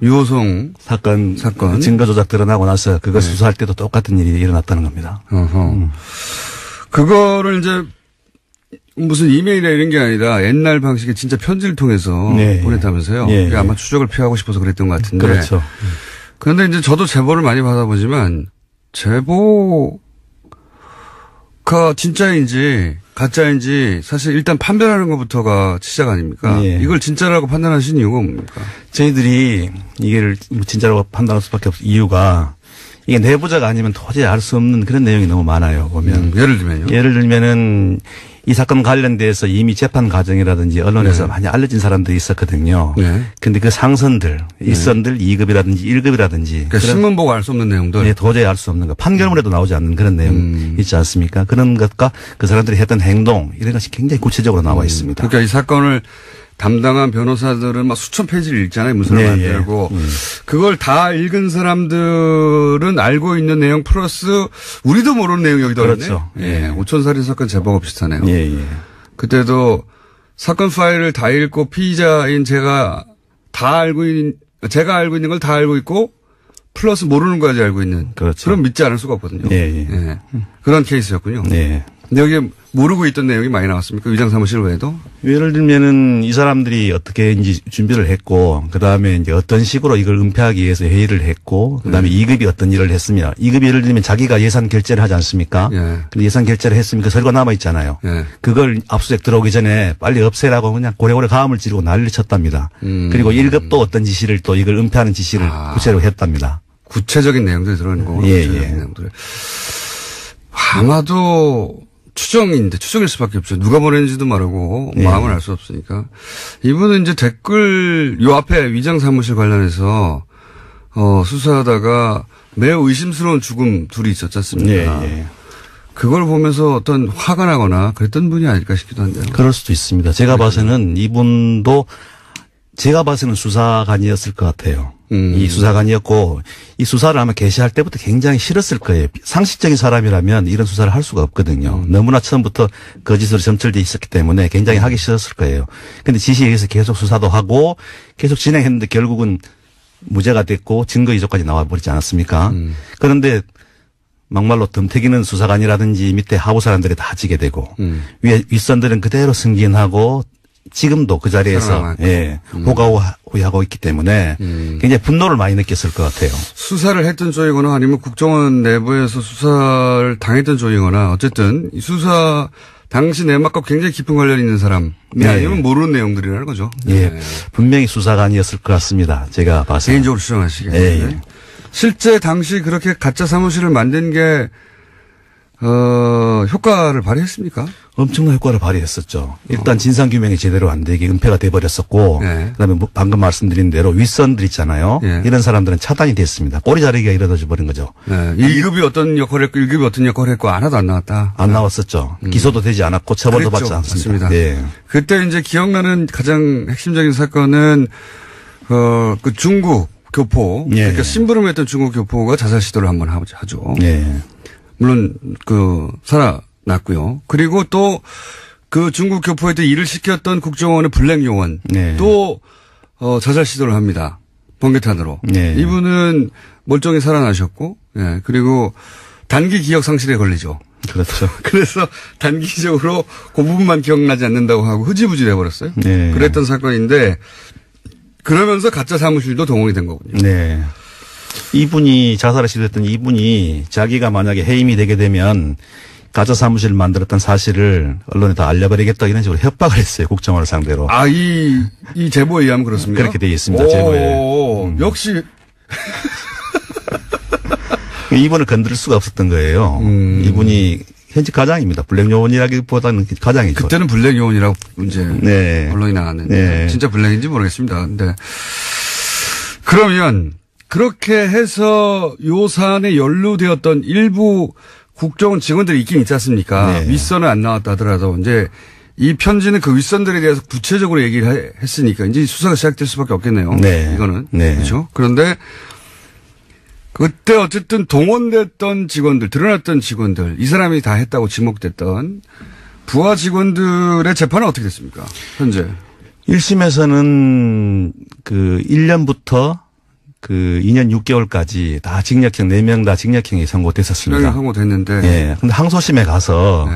유호성. 사건. 증거 조작 드러나고 나서 그거 수사할 때도 똑같은 일이 일어났다는 겁니다. 그거를 이제 무슨 이메일이나 이런 게 아니라 옛날 방식의 진짜 편지를 통해서 보냈다면서요. 예. 그게 아마 추적을 피하고 싶어서 그랬던 것 같은데. 그렇죠. 그런데 이제 저도 제보를 많이 받아보지만 제보가 진짜인지 가짜인지 사실 일단 판별하는 것부터가 시작 아닙니까? 예. 이걸 진짜라고 판단하신 이유가 뭡니까? 저희들이 이게 진짜라고 판단할 수밖에 없는 이유가 이게 내부자가 아니면 도저히 알 수 없는 그런 내용이 너무 많아요. 보면. 예를 들면요? 예를 들면은 이 사건 관련돼서 이미 재판 과정이라든지 언론에서 많이 알려진 사람들이 있었거든요. 그런데 그 상선들, 일선들 2급이라든지 1급이라든지. 그러니까 신문 보고 알 수 없는 내용들. 네, 도저히 알 수 없는 거. 판결문에도 나오지 않는 그런 내용 있지 않습니까? 그런 것과 그 사람들이 했던 행동 이런 것이 굉장히 구체적으로 나와 있습니다. 그러니까 이 사건을 담당한 변호사들은 막 수천 페이지를 읽잖아요. 문서를 만들고. 그걸 다 읽은 사람들은 알고 있는 내용 플러스 우리도 모르는 내용이 여기다 그렇죠. 예. 오촌살인 사건 제보가 비슷하네요. 예. 그때도 사건 파일을 다 읽고 피의자인 제가 알고 있는 걸 다 알고 있고 플러스 모르는 것까지 알고 있는. 그렇죠. 그럼 믿지 않을 수가 없거든요. 예. 그런 케이스였군요. 네. 근데 여기에 모르고 있던 내용이 많이 나왔습니까? 위장사무실 외에도? 예를 들면은 이 사람들이 어떻게 이제 준비를 했고, 그 다음에 이제 어떤 식으로 이걸 은폐하기 위해서 회의를 했고, 그 다음에 2급이 어떤 일을 했습니다. 2급이 예를 들면 자기가 예산 결제를 하지 않습니까? 근데 예산 결제를 했으면 그 서류가 남아있잖아요. 그걸 압수수색 들어오기 전에 빨리 없애라고 그냥 고래고래 가음을 지르고 난리를 쳤답니다. 그리고 1급도 어떤 지시를 또 이걸 은폐하는 지시를 구체적으로 했답니다. 구체적인 내용들이 들어있는 거군요. 내용들이. 아마도 추정일 수밖에 없죠. 누가 보냈는지도 모르고 마음을 알 수 없으니까. 이분은 이제 댓글 요 앞에 위장 사무실 관련해서 수사하다가 매우 의심스러운 죽음 둘이 있었지 않습니까? 예, 예. 그걸 보면서 어떤 화가 나거나 그랬던 분이 아닐까 싶기도 한데요. 그럴 수도 있습니다. 제가 봐서는 이분도 제가 봐서는 수사관이었을 것 같아요. 이 수사관이었고 이 수사를 아마 개시할 때부터 굉장히 싫었을 거예요. 상식적인 사람이라면 이런 수사를 할 수가 없거든요. 너무나 처음부터 거짓으로 점철돼 있었기 때문에 굉장히 하기 싫었을 거예요. 그런데 지시에 의해서 계속 수사도 하고 계속 진행했는데 결국은 무죄가 됐고 증거 이조까지 나와버리지 않았습니까? 그런데 막말로 덤태기는 수사관이라든지 밑에 하부 사람들이 다 지게 되고 위에 윗선들은 그대로 승진하고 지금도 그 자리에서 예, 호가호위하고 있기 때문에 굉장히 분노를 많이 느꼈을 것 같아요. 수사를 했던 쪽이거나 아니면 국정원 내부에서 수사를 당했던 쪽이거나 어쨌든 이 수사 당시 내막과 굉장히 깊은 관련이 있는 사람이 아니면 모르는 내용들이라는 거죠. 예, 분명히 수사관이었을 것 같습니다. 제가 봐서. 개인적으로 추정하시겠는데. 예. 실제 당시 그렇게 가짜 사무실을 만든 게 효과를 발휘했습니까? 엄청난 효과를 발휘했었죠. 일단 진상규명이 제대로 안 되게 은폐가 돼버렸었고 그다음에 방금 말씀드린 대로 윗선들 있잖아요. 이런 사람들은 차단이 됐습니다. 꼬리 자르기가 이루어져 버린 거죠. 1급이 어떤 역할을 했고 1급이 어떤 역할을 했고 하나도 안 나왔다. 안 나왔었죠. 기소도 되지 않았고 처벌도 받지 않습니다. 네. 그때 이제 기억나는 가장 핵심적인 사건은 그 중국 교포 그러니까 심부름했던 중국 교포가 자살 시도를 한번 하죠. 물론 살아났고요. 그리고 또 그 중국 교포한테 일을 시켰던 국정원의 블랙 요원 또 자살 시도를 합니다. 번개탄으로. 이분은 멀쩡히 살아나셨고 그리고 단기 기억 상실에 걸리죠. 그렇죠. 그래서 단기적으로 그 부분만 기억나지 않는다고 하고 흐지부지 돼버렸어요. 그랬던 사건인데 그러면서 가짜 사무실도 동원이 된 거군요. 네. 이분이 자살을 시도했던 이분이 자기가 만약에 해임이 되게 되면 가짜 사무실을 만들었던 사실을 언론에 다 알려버리겠다 이런 식으로 협박을 했어요. 국정원을 상대로. 이 제보에 의하면 그렇습니까? 그렇게 되어 있습니다. 제보에. 역시. 이분을 건드릴 수가 없었던 거예요. 이분이 현직 가장입니다. 블랙 요원이라기보다는 가장이죠. 그때는 블랙 요원이라고 이제 언론이 나왔는데 진짜 블랙인지 모르겠습니다. 근데 그러면 그렇게 해서 요 사안에 연루되었던 일부 국정원 직원들이 있긴 있지 않습니까? 윗선은 안 나왔다 하더라도 이제 이 편지는 그 윗선들에 대해서 구체적으로 얘기를 했으니까 이제 수사가 시작될 수밖에 없겠네요. 이거는. 그렇죠. 그런데 그때 어쨌든 동원됐던 직원들, 드러났던 직원들, 이 사람이 다 했다고 지목됐던 부하 직원들의 재판은 어떻게 됐습니까? 현재. 1심에서는 그 1년부터 그 2년 6개월까지 다 징역형 4명 다 징역형이 선고됐었습니다. 선고됐는데. 예. 근데 항소심에 가서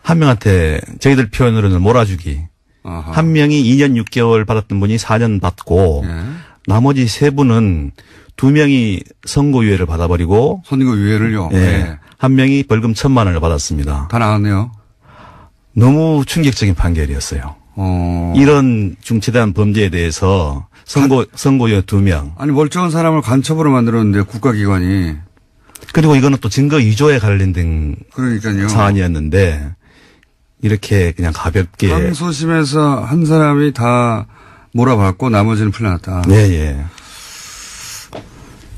한 명한테 저희들 표현으로는 몰아주기. 한 명이 2년 6개월 받았던 분이 4년 받고 나머지 3분은 2명이 선고유예를 받아버리고. 선고유예를요? 한 명이 벌금 1,000만 원을 받았습니다. 다 나왔네요. 너무 충격적인 판결이었어요. 이런 중체대한 범죄에 대해서 선고유예 2명. 아니 멀쩡한 사람을 간첩으로 만들었는데 국가기관이. 그리고 이거는 또 증거 위조에 관련된 그러니까요. 사안이었는데 이렇게 그냥 가볍게. 항소심에서 한 사람이 다 몰아받고 나머지는 풀려났다. 네.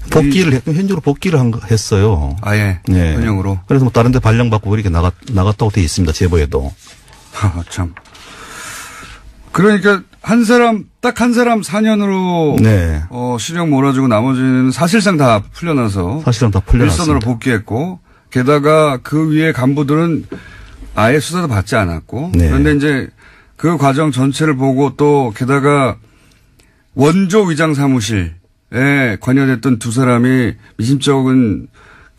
복귀를 했고 현재로 복귀를 했어요. 아예. 현역으로. 그래서 뭐 다른 데 발령받고 이렇게 나갔다고 돼 있습니다. 제보에도. 참. 그러니까 딱 한 사람 4년으로 실형 몰아주고 나머지는 사실상 다 풀려나서 일선으로 복귀했고 게다가 그 위에 간부들은 아예 수사도 받지 않았고 그런데 이제 그 과정 전체를 보고 또 게다가 원조 위장 사무실에 관여됐던 2사람이 미심쩍은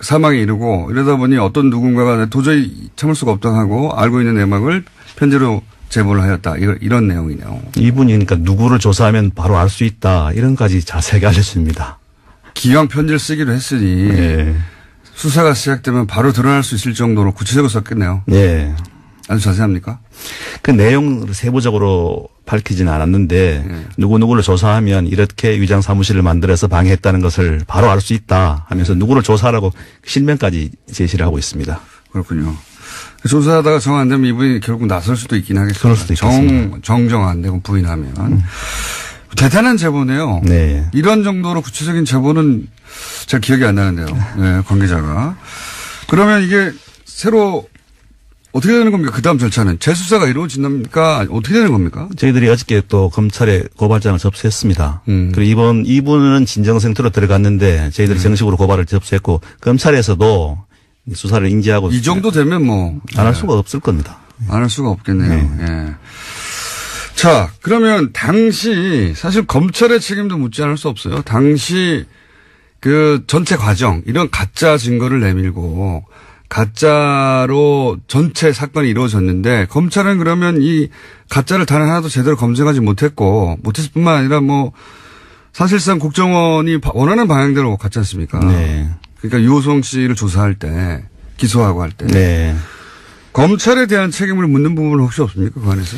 사망에 이르고 이러다 보니 어떤 누군가가 도저히 참을 수가 없다고 하고 알고 있는 내막을 편지로 제보를 하였다. 이런 내용이네요. 이분이 그러니까 누구를 조사하면 바로 알 수 있다. 이런까지 자세하게 알려줍니다. 기왕 편지를 쓰기로 했으니 수사가 시작되면 바로 드러날 수 있을 정도로 구체적으로 썼겠네요. 아주 자세합니까? 그 내용을 세부적으로 밝히지는 않았는데 누구누구를 조사하면 이렇게 위장 사무실을 만들어서 방해했다는 것을 바로 알 수 있다 하면서 누구를 조사하라고 실명까지 제시를 하고 있습니다. 그렇군요. 조사하다가 정 안 되면 이분이 결국 나설 수도 있긴 하겠습니다. 그럴 수도 있겠습니다. 정정 안 되고 부인하면. 대단한 제보네요. 네. 이런 정도로 구체적인 제보는 잘 기억이 안 나는데요. 네, 관계자가. 그러면 이게 새로 어떻게 되는 겁니까? 그 다음 절차는 재수사가 이루어진답니까? 어떻게 되는 겁니까? 저희들이 어저께 또 검찰에 고발장을 접수했습니다. 그리고 이분은 진정성토로 들어갔는데 저희들이 정식으로 고발을 접수했고 검찰에서도 수사를 인지하고 이 정도 되면 뭐 안 할 수가 없을 겁니다. 안 할 수가 없겠네요. 예. 자, 그러면 당시 사실 검찰의 책임도 묻지 않을 수 없어요. 당시 그 전체 과정 이런 가짜 증거를 내밀고 가짜로 전체 사건이 이루어졌는데 검찰은 그러면 이 가짜를 단 하나도 제대로 검증하지 못했을 뿐만 아니라 뭐 사실상 국정원이 원하는 방향대로 갔지 않습니까? 네. 그러니까 유호성 씨를 조사할 때 기소하고 할 때. 네. 검찰에 대한 책임을 묻는 부분은 혹시 없습니까? 그 안에서?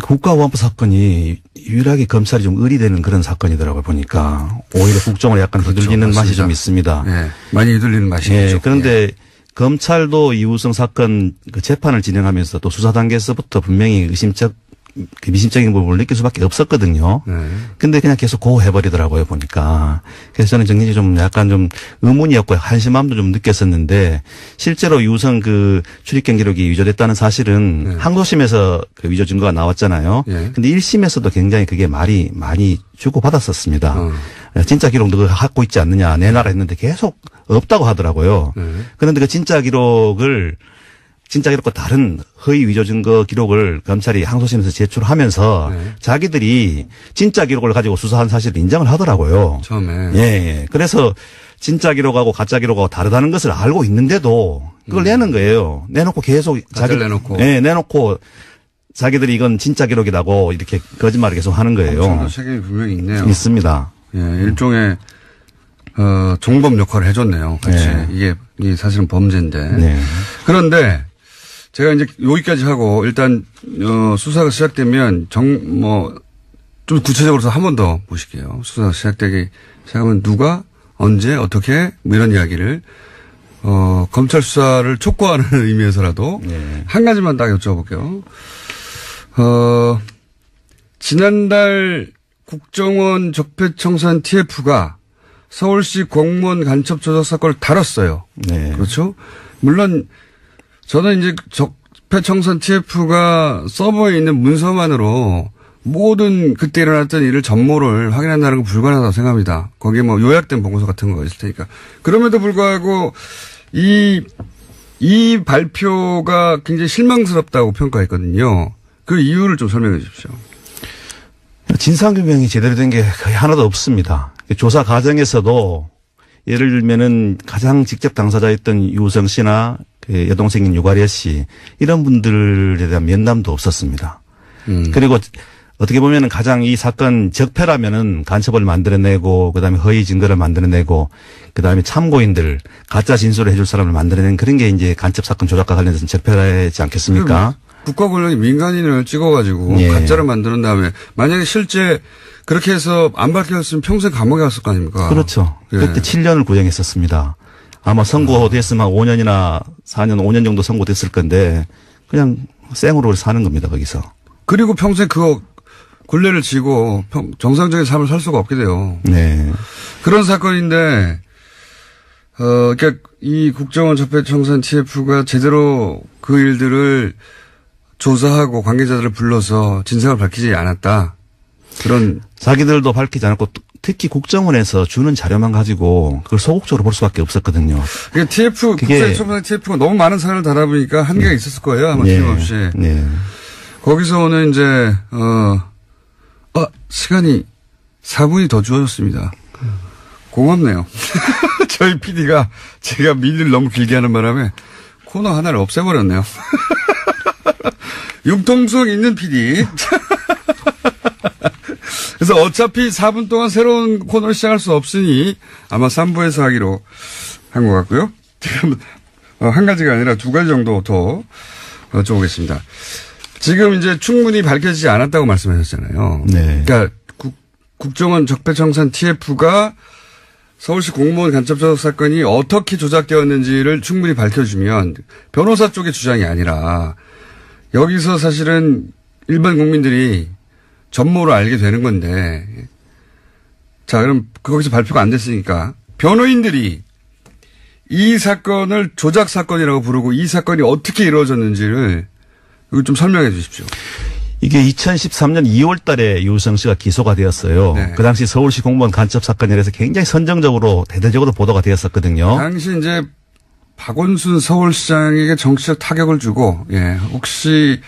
국가보안법 사건이 유일하게 검찰이 좀 의리되는 그런 사건이더라고요, 보니까. 오히려 국정원에 약간 휘둘리는 그렇죠. 맛이 좀 있습니다. 네. 많이 휘둘리는 맛이 있죠. 그런데 검찰도 이우성 사건 그 재판을 진행하면서 또 수사 단계에서부터 분명히 미심적인 부분을 느낄 수밖에 없었거든요. 근데 그냥 계속 고해버리더라고요, 보니까. 그래서 저는 정리지 좀 약간 좀 의문이었고요. 한심함도 좀 느꼈었는데 실제로 이우성 그 출입경 기록이 위조됐다는 사실은 항소심에서 그 위조 증거가 나왔잖아요. 근데 1심에서도 굉장히 그게 말이 많이 주고받았었습니다. 진짜 기록 너가 갖고 있지 않느냐 내놔라 했는데 계속 없다고 하더라고요. 그런데 그 진짜 기록과 다른 허위 위조 증거 기록을 검찰이 항소심에서 제출하면서 자기들이 진짜 기록을 가지고 수사한 사실을 인정을 하더라고요. 처음에. 예. 그래서 진짜 기록하고 가짜 기록하고 다르다는 것을 알고 있는데도 그걸 내는 거예요. 내놓고 계속 내놓고 자기들이 이건 진짜 기록이라고 이렇게 거짓말을 계속 하는 거예요. 책임이 분명히 있네요. 있습니다. 예, 일종의 종범 역할을 해줬네요. 같이. 이게 사실은 범죄인데. 그런데 제가 이제 여기까지 하고 일단 수사가 시작되면 좀 구체적으로 한 번 더 보실게요. 수사가 시작하면 누가 언제 어떻게 뭐 이런 이야기를 검찰 수사를 촉구하는 의미에서라도 한 가지만 딱 여쭤볼게요. 지난달 국정원 적폐청산 TF가 서울시 공무원 간첩 조작 사건을 다뤘어요. 네. 그렇죠? 물론 저는 이제 적폐청산 TF가 서버에 있는 문서만으로 모든 그때 일어났던 일을 전모를 확인한다는 건 불가능하다고 생각합니다. 거기에 뭐 요약된 보고서 같은 거 있을 테니까. 그럼에도 불구하고 이 발표가 굉장히 실망스럽다고 평가했거든요. 그 이유를 좀 설명해 주십시오. 진상규명이 제대로 된 게 거의 하나도 없습니다. 조사 과정에서도 예를 들면은 가장 직접 당사자였던 유우성 씨나 그 여동생인 유가려 씨 이런 분들에 대한 면담도 없었습니다. 그리고 어떻게 보면은 가장 이 사건 적폐라면은 간첩을 만들어내고 그다음에 허위 증거를 만들어내고 그다음에 참고인들 가짜 진술을 해줄 사람을 만들어낸 그런 게 이제 간첩 사건 조작과 관련해서 적폐라지 않겠습니까? 국가 권력이 민간인을 찍어가지고 가짜를 만드는 다음에 만약에 실제 그렇게 해서 안 밝혀졌으면 평생 감옥에 갔을 거 아닙니까? 그렇죠. 그때 7년을 구형했었습니다. 아마 선고됐으면 5년이나 4년, 5년 정도 선고됐을 건데 그냥 생으로 사는 겁니다, 거기서. 그리고 평생 그거 굴레를 지고 정상적인 삶을 살 수가 없게 돼요. 네. 그런 사건인데, 그러니까 이 국정원 적폐청산 TF가 제대로 그 일들을 조사하고 관계자들을 불러서 진상을 밝히지 않았다. 그런. 자기들도 밝히지 않았고 특히 국정원에서 주는 자료만 가지고 그걸 소극적으로 볼 수밖에 없었거든요. 그게 국정청산 TF가 너무 많은 사안을 다뤄보니까 한계가 있었을 거예요. 아마 틀림없이. 네. 거기서 오늘 이제, 시간이 4분이 더 주어졌습니다. 고맙네요. 저희 PD가 제가 밀리를 너무 길게 하는 바람에 코너 하나를 없애버렸네요. 융통성 있는 PD. 그래서 어차피 4분 동안 새로운 코너를 시작할 수 없으니 아마 3부에서 하기로 한 것 같고요. 지금 한 가지가 아니라 두 가지 정도 더 여쭤보겠습니다. 지금 이제 충분히 밝혀지지 않았다고 말씀하셨잖아요. 네. 그러니까 국정원 적폐청산 TF가 서울시 공무원 간첩 조작 사건이 어떻게 조작되었는지를 충분히 밝혀주면 변호사 쪽의 주장이 아니라 여기서 사실은 일반 국민들이 전모를 알게 되는 건데. 자, 그럼 거기서 발표가 안 됐으니까 변호인들이 이 사건을 조작 사건이라고 부르고 이 사건이 어떻게 이루어졌는지를 이거 좀 설명해 주십시오. 이게 2013년 2월 달에 유성 씨가 기소가 되었어요. 네. 그 당시 서울시 공무원 간첩 사건이라서 굉장히 선정적으로 대대적으로 보도가 되었었거든요. 당시 이제 박원순 서울시장에게 정치적 타격을 주고, 예, 혹시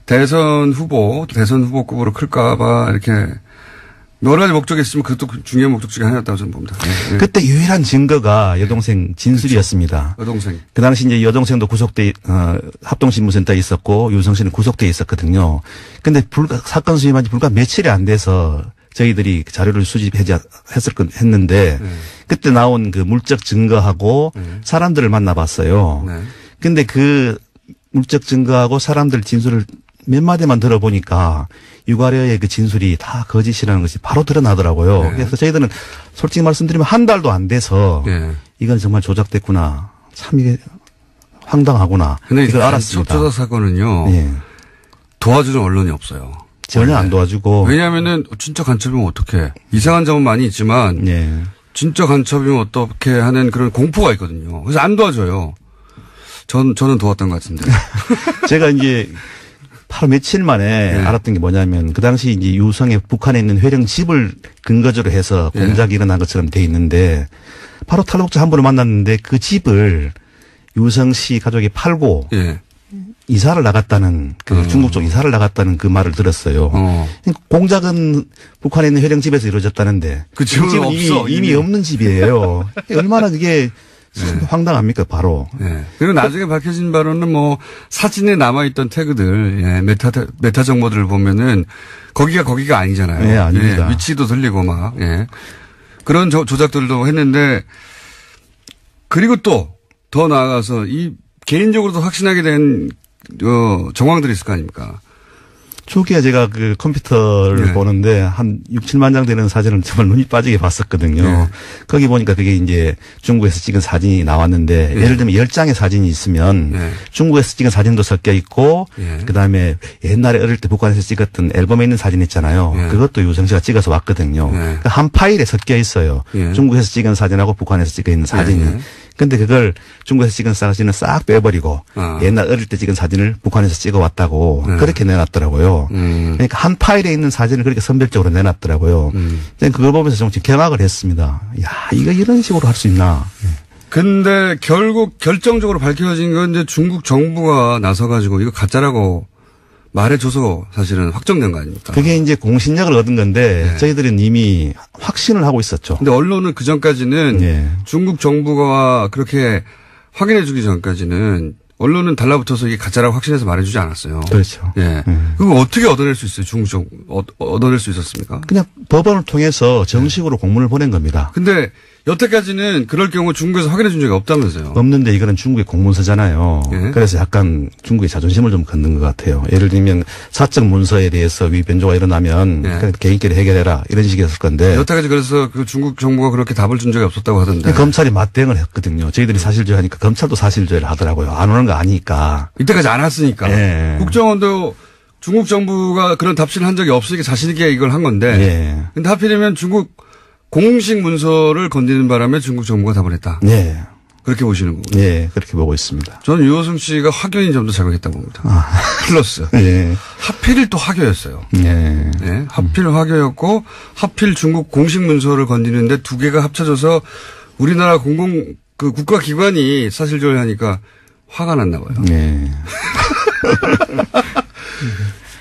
대선 후보급으로 클까봐 이렇게 여러 가지 목적이 있으면 그것도 중요한 목적 중에 하나였다고 저는 봅니다. 예, 예. 그때 유일한 증거가 여동생 진술이었습니다. 그렇죠. 여동생. 그 당시 이제 여동생도 구속돼, 합동신문센터에 있었고 유성 씨는 구속돼 있었거든요. 근데 사건 수임한 지 불과 며칠이 안 돼서 저희들이 자료를 했는데 그때 나온 그 물적 증거하고 사람들을 만나봤어요. 네. 근데 그 물적 증거하고 사람들 진술을 몇 마디만 들어보니까 유가려의 그 진술이 다 거짓이라는 것이 바로 드러나더라고요. 네. 그래서 저희들은 솔직히 말씀드리면 한 달도 안 돼서 네. 이건 정말 조작됐구나. 참 이게 황당하구나. 근데 이걸 알았습니다. 조작 사건은요. 네. 도와주는 언론이 없어요. 전혀 안 도와주고. 왜냐하면은 진짜 간첩이면 어떡해. 이상한 점은 많이 있지만 네. 진짜 간첩이면 어떻게 하는 그런 공포가 있거든요. 그래서 안 도와줘요. 저는 도왔던 것 같은데. 제가 이제 바로 며칠 만에 네. 알았던 게 뭐냐면 그 당시 이제 유성의 북한에 있는 회령 집을 근거지로 해서 공작이 일어난 것처럼 돼 있는데 바로 탈북자 한 분을 만났는데 그 집을 유성 씨 가족이 팔고 네. 이사를 나갔다는 중국 쪽 이사를 나갔다는 그 말을 들었어요. 공작은 북한에 있는 회령 집에서 이루어졌다는데 그 집은 없어. 이미 없는 집이에요. 얼마나 그게 네. 황당합니까, 바로. 네. 그리고 나중에 밝혀진 바로는 뭐 사진에 남아있던 태그들, 예, 메타 정보들을 보면은 거기가 아니잖아요. 네, 아닙니다. 예, 위치도 들리고 막, 예. 그런 조작들도 했는데 그리고 또 더 나아가서 이 개인적으로도 확신하게 된 정황들이 있을 거 아닙니까? 초기에 제가 그 컴퓨터를 네. 보는데 한 6, 7만 장 되는 사진을 정말 눈이 빠지게 봤었거든요. 네. 거기 보니까 그게 이제 중국에서 찍은 사진이 나왔는데 네. 예를 들면 10장의 사진이 있으면 네. 중국에서 찍은 사진도 섞여 있고 네. 그다음에 옛날에 어릴 때 북한에서 찍었던 앨범에 있는 사진 있잖아요. 네. 그것도 유성 씨가 찍어서 왔거든요. 네. 그러니까 한 파일에 섞여 있어요. 네. 중국에서 찍은 사진하고 북한에서 찍어 있는 사진이. 네. 근데 그걸 중국에서 찍은 사진을 싹 빼버리고 옛날 어릴 때 찍은 사진을 북한에서 찍어왔다고 그렇게 내놨더라고요. 그러니까 한 파일에 있는 사진을 그렇게 선별적으로 내놨더라고요. 그걸 보면서 좀 경악을 했습니다. 야, 이거 이런 식으로 할 수 있나. 근데 결국 결정적으로 밝혀진 건 이제 중국 정부가 나서가지고 이거 가짜라고 말해줘서 사실은 확정된 거 아닙니까? 그게 이제 공신력을 얻은 건데 네. 저희들은 이미 확신을 하고 있었죠. 근데 언론은 그 전까지는 네. 중국 정부가 그렇게 확인해 주기 전까지는 언론은 달라붙어서 이게 가짜라고 확신해서 말해주지 않았어요. 그렇죠. 예. 그거 어떻게 얻어낼 수 있어요? 중국 정부 얻어낼 수 있었습니까? 그냥 법원을 통해서 정식으로 공문을 보낸 겁니다. 근데 여태까지는 그럴 경우 중국에서 확인해 준 적이 없다면서요? 없는데 이거는 중국의 공문서잖아요. 예? 그래서 약간 중국의 자존심을 좀 걷는 것 같아요. 예를 들면 사적 문서에 대해서 위 변조가 일어나면 예. 개인끼리 해결해라 이런 식이었을 건데. 여태까지 그래서 그 중국 정부가 그렇게 답을 준 적이 없었다고 하던데. 검찰이 맞대응을 했거든요. 저희들이 사실조회하니까 검찰도 사실조회를 하더라고요. 안 오는 거 아니까. 이때까지 안 왔으니까. 예. 국정원도 중국 정부가 그런 답신을 한 적이 없으니까 자신 있게 이걸 한 건데. 예. 근데 하필이면 중국 공식 문서를 건드리는 바람에 중국 정부가 답을 했다. 네. 그렇게 보시는 거군요. 네, 그렇게 보고 있습니다. 저는 유호승 씨가 화교인 점도 작용했다고 봅니다. 플러스. 네. 하필 또 화교였어요. 네. 네. 하필 화교였고, 하필 중국 공식 문서를 건드리는데 두 개가 합쳐져서 우리나라 국가기관이 사실조회하니까 화가 났나 봐요. 네.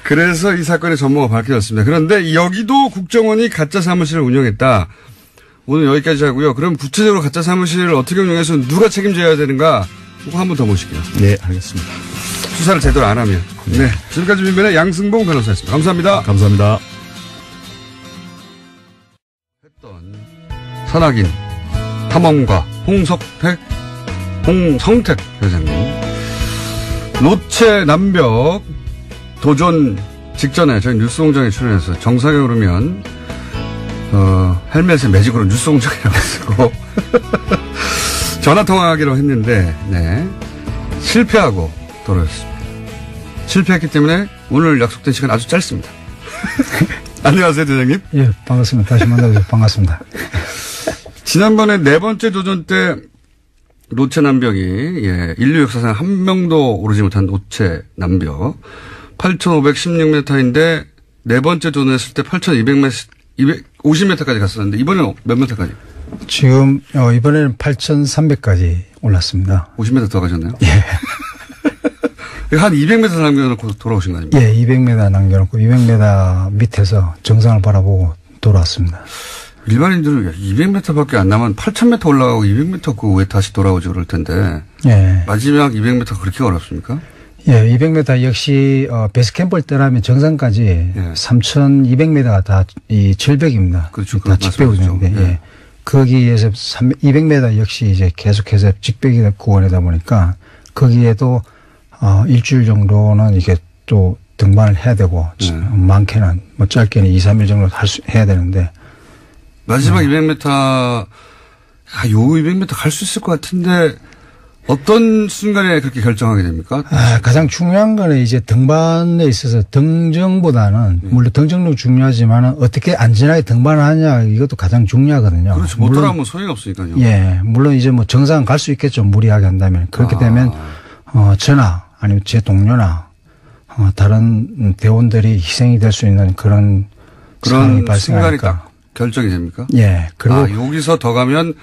그래서 이 사건의 전모가 밝혀졌습니다. 그런데 여기도 국정원이 가짜 사무실을 운영했다. 오늘 여기까지 하고요. 그럼 구체적으로 가짜 사무실을 어떻게 운영해서 누가 책임져야 되는가? 그거 한 번 더 모실게요. 네, 알겠습니다. 수사를 제대로 안 하면. 네. 지금까지 민변의 양승봉 변호사였습니다. 감사합니다. 감사합니다. 했던 산악인, 탐험가, 홍성택 회장님. 노체 남벽 도전 직전에 저희 뉴스공장에 출연해서 정상에 오르면 헬멧에 매직으로 뉴스공장이라고 쓰고 전화통화하기로 했는데 네 실패하고 돌아왔습니다. 실패했기 때문에 오늘 약속된 시간 아주 짧습니다. 안녕하세요, 대장님. 예, 반갑습니다. 다시 만나서 반갑습니다. 지난번에 네 번째 도전 때 노체 남벽이 인류 역사상 한 명도 오르지 못한 노체 남벽 8,516m인데 네 번째 도전했을 때 8,250m까지 갔었는데 이번에는 몇 m까지? 지금 이번에는 8,300까지 올랐습니다. 50m 더 가셨나요? 예. 한 200m 남겨놓고 돌아오신 거 아닙니까? 예, 200m 남겨놓고 200m 밑에서 정상을 바라보고 돌아왔습니다. 일반인들은 200m밖에 안 남은 8,000m 올라가고 200m 그 왜 다시 돌아오지 그럴 텐데. 예. 마지막 200m 그렇게 어렵습니까? 예, 200m 역시 베이스 캠프를 떠나면 정상까지 예. 3,200m가 다 이 절벽입니다. 그렇죠. 다 직벽인데 예. 예. 거기에서 200m 역시 이제 계속해서 직벽이 구간이다 보니까 거기에도 일주일 정도는 이게 또 등반을 해야 되고 많게는 뭐 짧게는 2, 3일 정도 해야 되는데 마지막 200m 요 200m 갈 수 있을 것 같은데 어떤 순간에 그렇게 결정하게 됩니까? 가장 중요한 거는 이제 등반에 있어서 등정보다는 물론 등정도 중요하지만 어떻게 안전하게 등반을 하냐 이것도 가장 중요하거든요. 그렇죠. 못 따라하면 소용이 없으니까요. 예, 물론 이제 뭐 정상 갈 수 있겠죠. 무리하게 한다면. 그렇게 되면 저나 아니면 제 동료나 다른 대원들이 희생이 될 수 있는 그런 상황이 발생하니까. 순간이 딱 결정이 됩니까? 예. 그리고 여기서 더 가면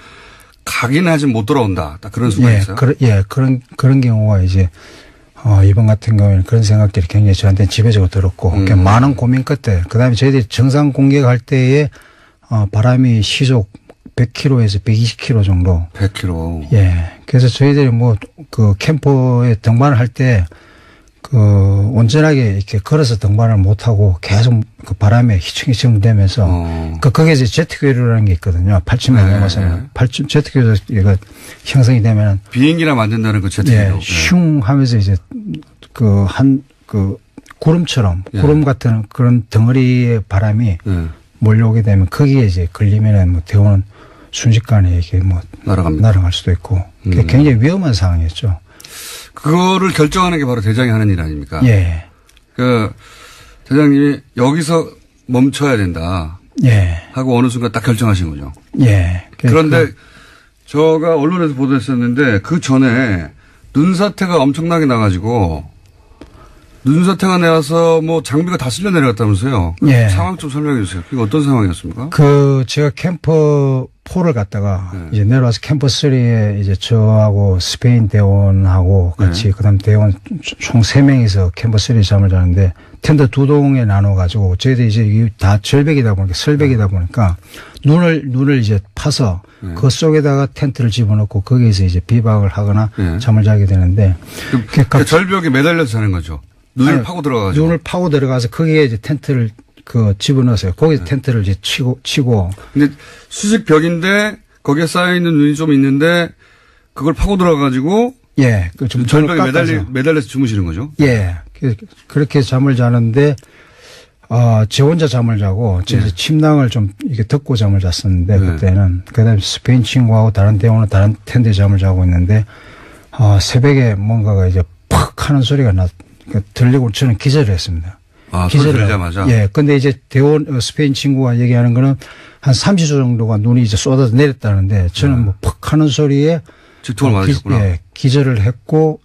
가긴 하지 못 돌아온다. 딱 그런 순간이 있어요? 그런 경우가 이제 이번 같은 경우에는 그런 생각들이 굉장히 저한테는 지배적으로 들었고 많은 고민 끝에 그다음에 저희들이 정상 공격할 때에 바람이 시속 100km에서 120km 정도. 100km. 예. 그래서 저희들이 뭐 그 캠프에 등반을 할 때 그 온전하게 이렇게 걸어서 등반을 못 하고 계속 그 바람에 휘청휘청 되면서 거기에 이제 제트기류라는 게 있거든요. 8,000m 넘어서는 제트기류가 형성이 되면 비행기나 만든다는 그 제트기류. 예, 슝 하면서 이제 구름처럼 구름 같은 그런 덩어리의 바람이 몰려오게 되면 거기에 이제 걸리면은 뭐 대원은 순식간에 이게 뭐 날아갈 수도 있고 굉장히 위험한 상황이었죠. 그거를 결정하는 게 바로 대장이 하는 일 아닙니까? 예. 그 대장님이 여기서 멈춰야 된다. 예. 하고 어느 순간 딱 결정하신 거죠. 예. 그런데 제가 언론에서 보도했었는데 그 전에 눈사태가 엄청나게 나가지고 눈사태가 내와서 뭐 장비가 다 쓸려 내려갔다면서요. 예. 상황 좀 설명해 주세요. 그게 어떤 상황이었습니까? 제가 캠프 4를 갔다가 이제 내려와서 캠프 3에 이제 저하고 스페인 대원하고 같이 그다음 대원 총 3명이서 캠프 3에 잠을 자는데 텐트 2동에 나눠 가지고 저희들이 이제 다 절벽이다 보니까 설벽이다 보니까 눈을 이제 파서 그 속에다가 텐트를 집어넣고 거기에서 이제 비박을 하거나 잠을 자게 되는데 그 절벽에 매달려서 자는 거죠. 눈을 파고 들어가가지고. 눈을 파고 들어가서 거기에 이제 텐트를 집어넣었어요. 거기서 텐트를 이제 치고. 근데 수직벽인데 거기에 쌓여있는 눈이 좀 있는데 그걸 파고 들어가가지고. 예. 좀 절벽에 매달려서 주무시는 거죠? 예. 그렇게 잠을 자는데, 제 혼자 잠을 자고, 제 침낭을 좀 이렇게 덮고 잠을 잤었는데, 그때는. 그 다음에 스페인 친구하고 다른 대원은 다른 텐트에 잠을 자고 있는데, 새벽에 뭔가가 이제 팍 하는 소리가 들리고 저는 기절을 했습니다. 기절을 들자마자. 예. 근데 이제 대원 스페인 친구가 얘기하는 거는 한 30초 정도가 눈이 이제 쏟아져 내렸다는데 저는 뭐 팍 하는 소리에 직통을 맞으셨구나. 예. 기절을 했고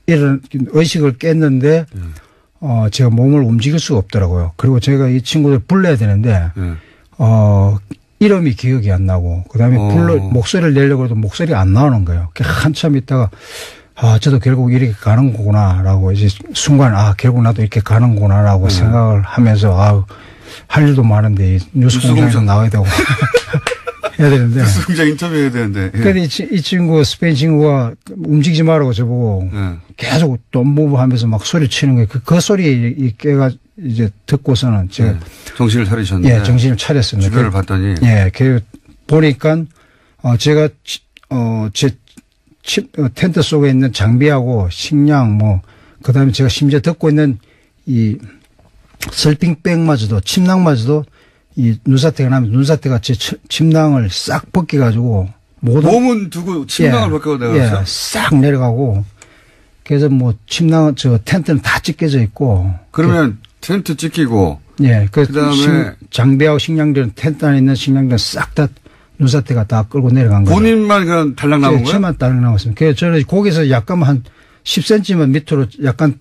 이런 의식을 깼는데 제가 몸을 움직일 수가 없더라고요. 그리고 제가 이 친구들 불러야 되는데 이름이 기억이 안 나고 그다음에 목소리를 내려고 해도 목소리가 안 나오는 거예요. 한참 있다가 저도 결국 이렇게 가는 거구나라고 이제 순간 결국 나도 이렇게 가는구나라고 생각을 하면서 할 일도 많은데 뉴스 공장에서 나와야 되고 해야 되는데 뉴스 공장 인터뷰해야 되는데. 그런데 이 친구 스페인 친구가 움직이지 말라고 저보고 계속 덤보부 하면서 막 소리 치는 거예요. 그 소리 깨가 이제 듣고서는 제가 정신을 차리셨는데. 예, 정신을 차렸습니다. 주변을 봤더니. 예, 보니까 제가 제 텐트 속에 있는 장비하고 식량 그다음에 제가 심지어 듣고 있는 이 슬핑백마저도 침낭마저도 이 눈사태가 나면 눈사태가 제 침낭을 싹 벗겨가지고 몸은 두고 침낭을 벗겨 내려갔어요? 예, 싹 내려가고 그래서 침낭 텐트는 다 찢겨져 있고 그러면 텐트 찍히고. 예. 그다음에 장비하고 식량들은 텐트 안에 있는 식량들은 싹 다 눈사태가 다 끌고 내려간 거죠. 본인만 그냥 달랑 남은 거예요? 저만 달랑 남았습니다. 그래서 저는 거기서 약간 한 10cm만 밑으로 약간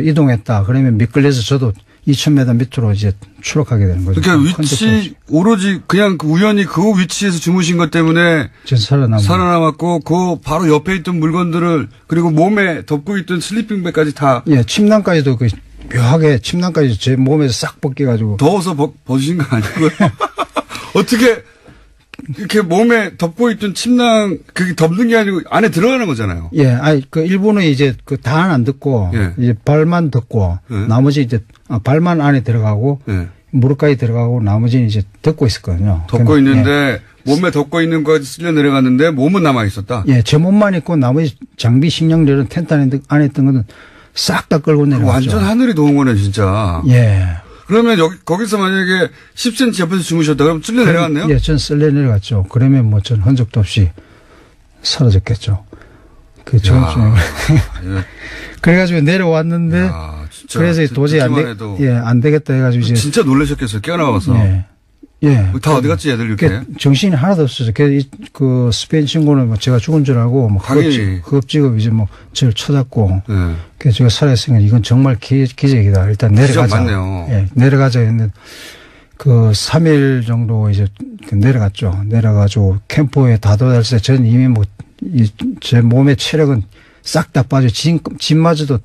이동했다. 그러면 미끌려서 저도 2,000m 밑으로 이제 추락하게 되는 거죠. 그러니까 위치 오로지 그냥 우연히 그 위치에서 주무신 것 때문에 살아남았고 그 바로 옆에 있던 물건들을 그리고 몸에 덮고 있던 슬리핑백까지 다. 예, 침낭까지도 묘하게 침낭까지 제 몸에서 싹 벗겨가지고. 더워서 벗으신 거 아니고요? 어떻게 이렇게 몸에 덮고 있던 침낭 그게 덮는 게 아니고 안에 들어가는 거잖아요. 예, 일부는 이제 다 안 듣고 이제 발만 듣고 나머지 이제 발만 안에 들어가고 무릎까지 들어가고 나머지는 이제 덮고 있었거든요. 덮고 있는데 몸에 덮고 있는 거 쓸려 내려갔는데 몸은 남아 있었다. 예, 제 몸만 있고 나머지 장비 식량들은 텐트 안에 있던 거는 싹 다 끌고 내려갔죠. 완전 하늘이 도운 거네 진짜. 예. 그러면 거기서 만약에 10cm 옆에서 주무셨다 그러면 쓸려 내려갔네요? 예, 전 쓸려 내려갔죠. 그러면 뭐 전 흔적도 없이 사라졌겠죠. 그래가지고 내려왔는데 그래서 도저히 안 되겠다 해가지고 이제 진짜 놀라셨겠어요. 깨어나와서. 예. 다 어디 갔지 애들 이렇게? 정신이 하나도 없었죠. 그 스페인 친구는 제가 죽은 줄 알고 허겁지겁 이제 저를 찾았고. 그래서 제가 살아있으니까 이건 정말 기적이다. 일단 내려가자. 맞네요. 예, 내려가자 했는데 3일 정도 이제 내려갔죠. 내려가지고 캠프에 다 도달했을 때 저는 이미 제 몸의 체력은 싹 다 빠져 짐마저도.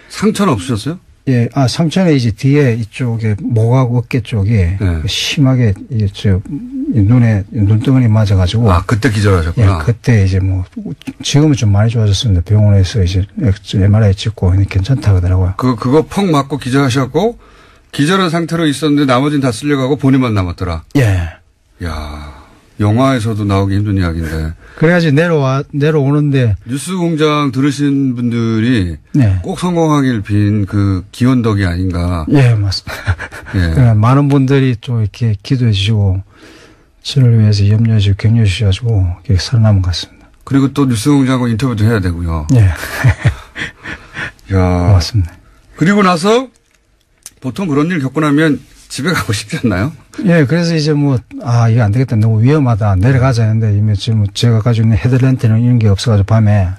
상처는 없으셨어요? 예, 상처는 이제 뒤에 이쪽에 목하고 어깨 쪽에 심하게 눈덩어리 맞아가지고. 그때 기절하셨구나. 예, 그때 이제 지금은 좀 많이 좋아졌습니다. 병원에서 이제 MRI 찍고 괜찮다 그러더라고요. 그거 펑 맞고 기절하셨고 기절한 상태로 있었는데 나머지는 다 쓸려가고 본인만 남았더라. 예. 야, 영화에서도 나오기 힘든 이야기인데. 그래가지고 내려오는데. 뉴스공장 들으신 분들이 꼭 성공하길 빈 그 기원덕이 아닌가. 예, 맞습니다. 예. 많은 분들이 또 이렇게 기도해 주시고 저를 위해서 염려해 주시고 격려해 주셔가지고 살아남은 것 같습니다. 그리고 또 뉴스공장하고 인터뷰도 해야 되고요. 예. 야. 맞습니다. 그리고 나서 보통 그런 일 겪고 나면 집에 가고 싶지 않나요? 예, 그래서 이제 이거 안 되겠다. 너무 위험하다. 내려가자 했는데, 이미 지금 제가 가지고 있는 헤드랜트는 이런 게 없어가지고 밤에,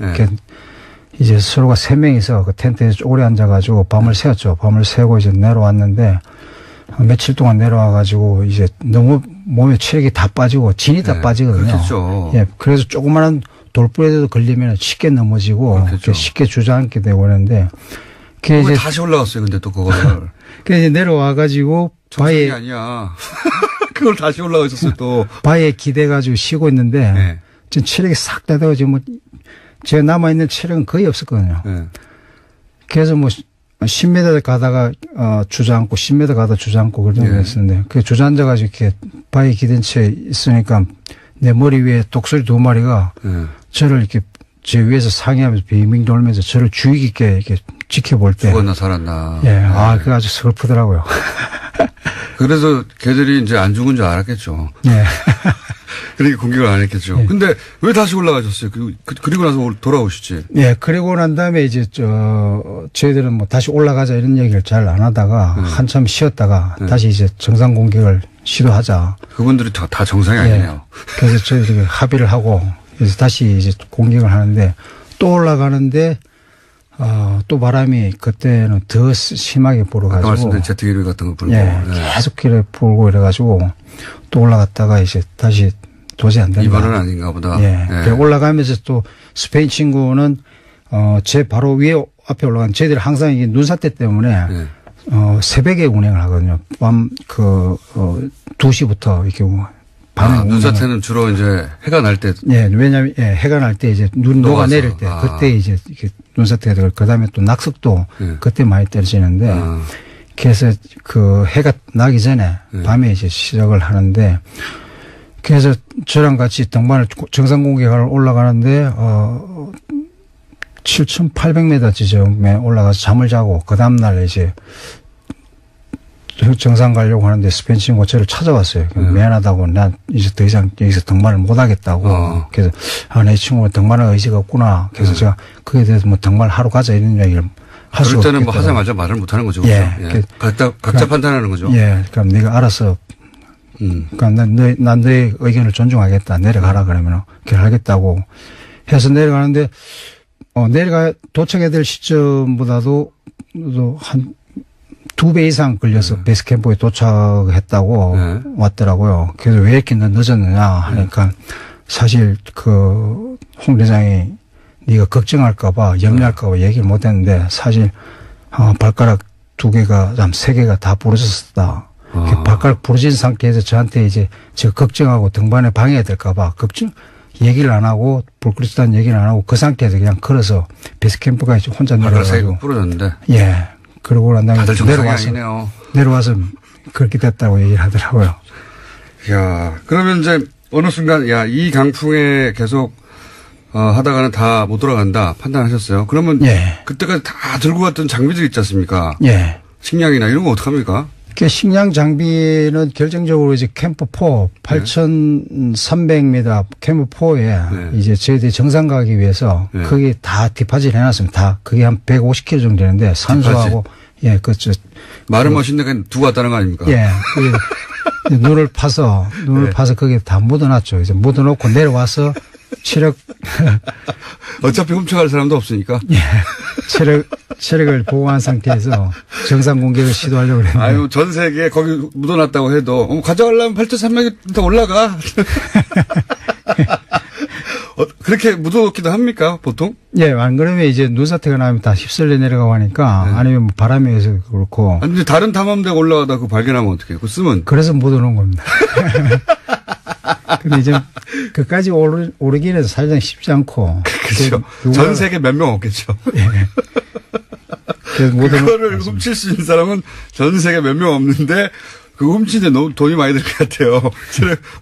이제 서로가 3명이서 그 텐트에 오래 앉아가지고 밤을 새웠죠. 밤을 새고 이제 내려왔는데, 며칠 동안 내려와가지고 이제 너무 몸에 체력이 다 빠지고 진이 다 빠지거든요. 그렇겠죠. 예, 그래서 조그마한 돌부에도 걸리면 쉽게 넘어지고, 쉽게 주저앉게 되고 그러는데, 이제 다시 올라갔어요. 근데 또 그거를. 그래서 이제 내려와가지고 바위에 아니야. 그걸 다시 올라가셨어요 또. 바위에 기대가지고 쉬고 있는데 지금 체력이 싹 다 돼가지고 제가 남아 있는 체력은 거의 없었거든요. 그래서 10m 가다가 주저앉고 10m 가다 주저앉고 그런 거 했었는데 그 주저앉아가지고 이렇게 바위에 기댄 채 있으니까 내 머리 위에 독수리 2마리가 저를 이렇게 제 위에서 상의하면서 빙빙 돌면서 저를 주의 깊게 이렇게 지켜볼 때. 죽었나 살았나. 예, 그거 아주 슬프더라고요. 그래서 걔들이 이제 안 죽은 줄 알았겠죠. 예. 그러니까 공격을 안 했겠죠. 예. 근데 왜 다시 올라가셨어요? 그리고 나서 돌아오시지. 예, 그리고 난 다음에 이제 저희들은 다시 올라가자 이런 얘기를 잘 안 하다가 한참 쉬었다가 다시 이제 정상 공격을 시도하자. 그분들이 다 정상이 아니네요. 그래서 저희들이 합의를 하고 그래서 다시 이제 공격을 하는데 또 올라가는데 또 바람이 그때는 더 심하게 불어가지고. 아까 말씀드린 제트기류 같은 거 불고. 계속 길에 불고 이래가지고 또 올라갔다가 이제 다시 도저히 안 된다. 이번은 아닌가 보다. 올라가면서 또 스페인 친구는 제 바로 위에 앞에 올라간 저희들이 항상 이게 눈사태 때문에 새벽에 운행을 하거든요. 밤 2시부터 이렇게 눈사태는 주로 이제 해가 날 때. 예, 왜냐면 해가 날 때 이제 눈 녹아 내릴 때 그때 이제 이렇게 눈사태가 되고 그다음에 또 낙석도 그때 많이 떨어지는데 그래서 그 해가 나기 전에 밤에 이제 시작을 하는데 그래서 저랑 같이 등반을 정상 공격을 올라가는데 7,800m 지점에 올라가서 잠을 자고 그 다음 날 이제 정상 가려고 하는데 스페인 친구가 저를 찾아왔어요. 미안하다고 난 이제 더 이상 여기서 등반을 못 하겠다고. 그래서 내 친구가 등반할 의지가 없구나. 그래서 제가 그에 대해서 등반을 하러 가자 이런 이야기를 할 수 없겠다. 그럴 때는 뭐 하자마자 말을 못 하는 거죠. 예. 그렇죠? 예. 각자 판단하는 거죠. 예. 그럼 네가 알아서 그러니까 난 너의 의견을 존중하겠다. 내려가라 그러면 그렇게 하겠다고 해서 내려가는데 도착해야 될 시점보다도 한 2배 이상 걸려서 베이스 캠프에 도착했다고 왔더라고요. 그래서 왜 이렇게 늦었느냐 하니까 사실 홍 대장이 네가 걱정할까봐 염려할까봐 얘기를 못했는데 사실 발가락 2개가 3개가 다 부러졌었다. 발가락 부러진 상태에서 저한테 이제 저 걱정하고 등반에 방해될까봐 얘기를 안 하고 불그리스다는 얘기를 안 하고 그 상태에서 그냥 걸어서 베이스 캠프까지 혼자 내려가지고 부러졌는데. 예. 그러고 난 다음에 내려와서 그렇게 됐다고 얘기를 하더라고요. 야, 그러면 이제 어느 순간 이 강풍에 계속 하다가는 다 못 돌아간다 판단하셨어요. 그러면 그때까지 다 들고 갔던 장비들 있지 않습니까? 예. 식량이나 이런 거 어떡합니까? 식량 장비는 결정적으로 이제 캠프 4 8,300m 캠프 4에 이제 저희들이 정상 가기 위해서 거기 다 디파짓 해놨습니다. 다 그게 한 150km 정도 되는데 산소하고 말은 멋있는데 두고 왔다는 거 아닙니까? 예. 눈을 파서 거기에 다 묻어놨죠. 이제 묻어놓고 내려와서 어차피 훔쳐갈 사람도 없으니까. 예. 체력을 보호한 상태에서 정상 공격을 시도하려고 그랬는데. 아유, 전 세계에 거기 묻어놨다고 해도, 가져가려면 8,300m 올라가. 그렇게 묻어놓기도 합니까, 보통? 예, 안 그러면 이제 눈사태가 나면 다 휩쓸려 내려가고 하니까, 아니면 뭐 바람이 해서 그렇고. 아니, 근데 다른 탐험대가 올라가다 그거 발견하면 어떡해요? 그거 쓰면. 그래서 묻어놓은 겁니다. 근데 이제 그까지 오르기는 사실상 쉽지 않고. 그렇죠. 전 세계 몇 명 없겠죠. 예. 그거를 훔칠 수 있는 사람은 전 세계 몇 명 없는데 그거 훔치는데 너무 돈이 많이 들 것 같아요.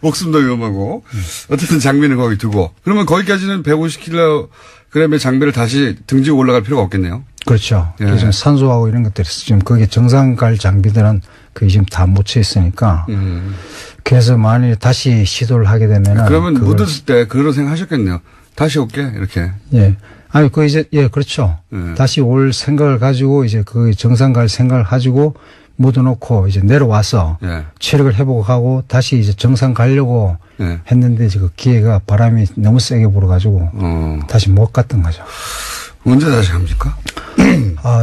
목숨도 위험하고. 어쨌든 장비는 거기 두고. 그러면 거기까지는 150kg의 장비를 다시 등지고 올라갈 필요가 없겠네요. 그렇죠. 그래서 산소하고 이런 것들이 지금 거기 정상 갈 장비들은 그게 지금 다 묻혀 있으니까. 그래서 만일 다시 시도를 하게 되면은. 그러면 묻었을 때 그런 생각 하셨겠네요. 다시 올게, 이렇게. 예. 아니, 그렇죠. 다시 올 생각을 가지고 이제 그 정상 갈 생각을 가지고 묻어놓고 이제 내려와서 체력을 회복하고 다시 이제 정상 가려고 했는데 그 기회가 바람이 너무 세게 불어가지고 다시 못 갔던 거죠. 언제 다시 갑니까?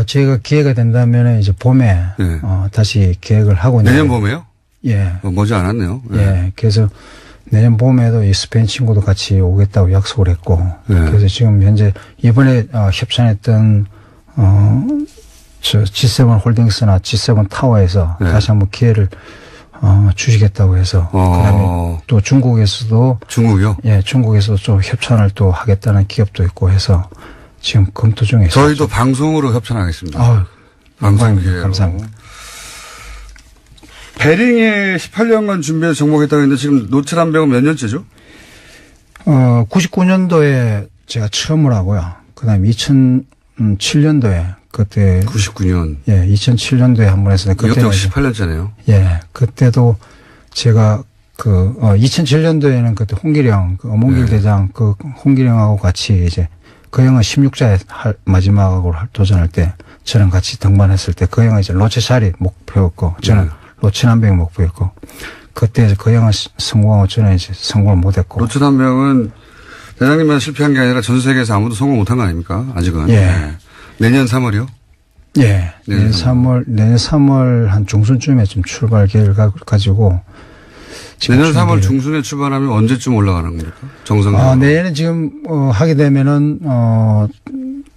제가 기회가 된다면 이제 봄에 다시 계획을 하고 내년 봄에요? 예. 머지 않았네요. 예. 그래서 내년 봄에도 이 스페인 친구도 같이 오겠다고 약속을 했고 그래서 지금 현재 이번에 협찬했던 G7 홀딩스나 G7 타워에서 다시 한번 기회를 주시겠다고 해서 그다음에 또 중국에서도 중국이요? 예, 중국에서도 좀 협찬을 또 하겠다는 기업도 있고 해서 지금 검토 중에 있어요. 저희도 방송으로 협찬하겠습니다. 방송 기회로. 감사합니다. 베링에 18년간 준비해서 정복했다고 했는데 지금 노트람병은 몇 년째죠? 99년도에 제가 처음을 하고요. 그 다음에 2007년도에 그때. 99년. 예, 2007년도에 한 번 했었는데. 이것도 역시 18년째네요. 예, 그때도 제가 2007년도에는 그때 홍기령, 어몽길 대장 홍기령하고 같이 이제 그 형은 16자에 마지막으로 도전할 때 저랑 같이 등반했을 때 그 형은 이제 로체샤리 목표였고 저는 로체남병이 목표였고 그때 그 형은 성공하고 저는 이제 성공을 못했고. 로체남병은 대장님만 실패한 게 아니라 전 세계에서 아무도 성공 못한 거 아닙니까? 아직은. 예. 내년 3월이요? 예. 내년 3월 한 중순쯤에 좀 출발 계획을 가지고. 내년 3월 중순에 출발하면 언제쯤 올라가는 겁니까? 정상적으로. 내년에 지금, 하게 되면은,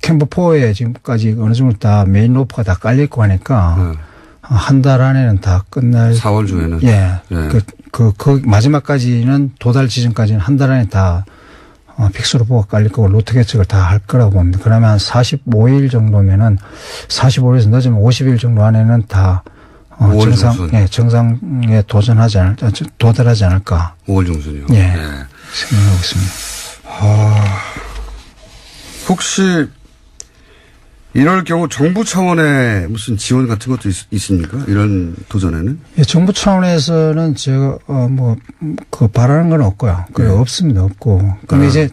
캠프 4에 지금까지 어느 정도 다 메인 로프가 다 깔려있고 하니까. 한 달 안에는 다 끝날. 4월 중에는. 예. 마지막까지는 도달 지점까지는 한 달 안에 다 픽스로프가 깔릴 거고 로트 개척을 다 할 거라고 봅니다. 그러면 한 45일 정도면은 45일에서 늦으면 50일 정도 안에는 다 정상에 도달하지 않을까. 5월 중순이요. 예. 생각하고 있습니다. 혹시 이럴 경우 정부 차원의 무슨 지원 같은 것도 있습니까? 이런 도전에는? 예, 정부 차원에서는 제가 바라는 건 없고요. 없습니다. 없고. 그럼 이제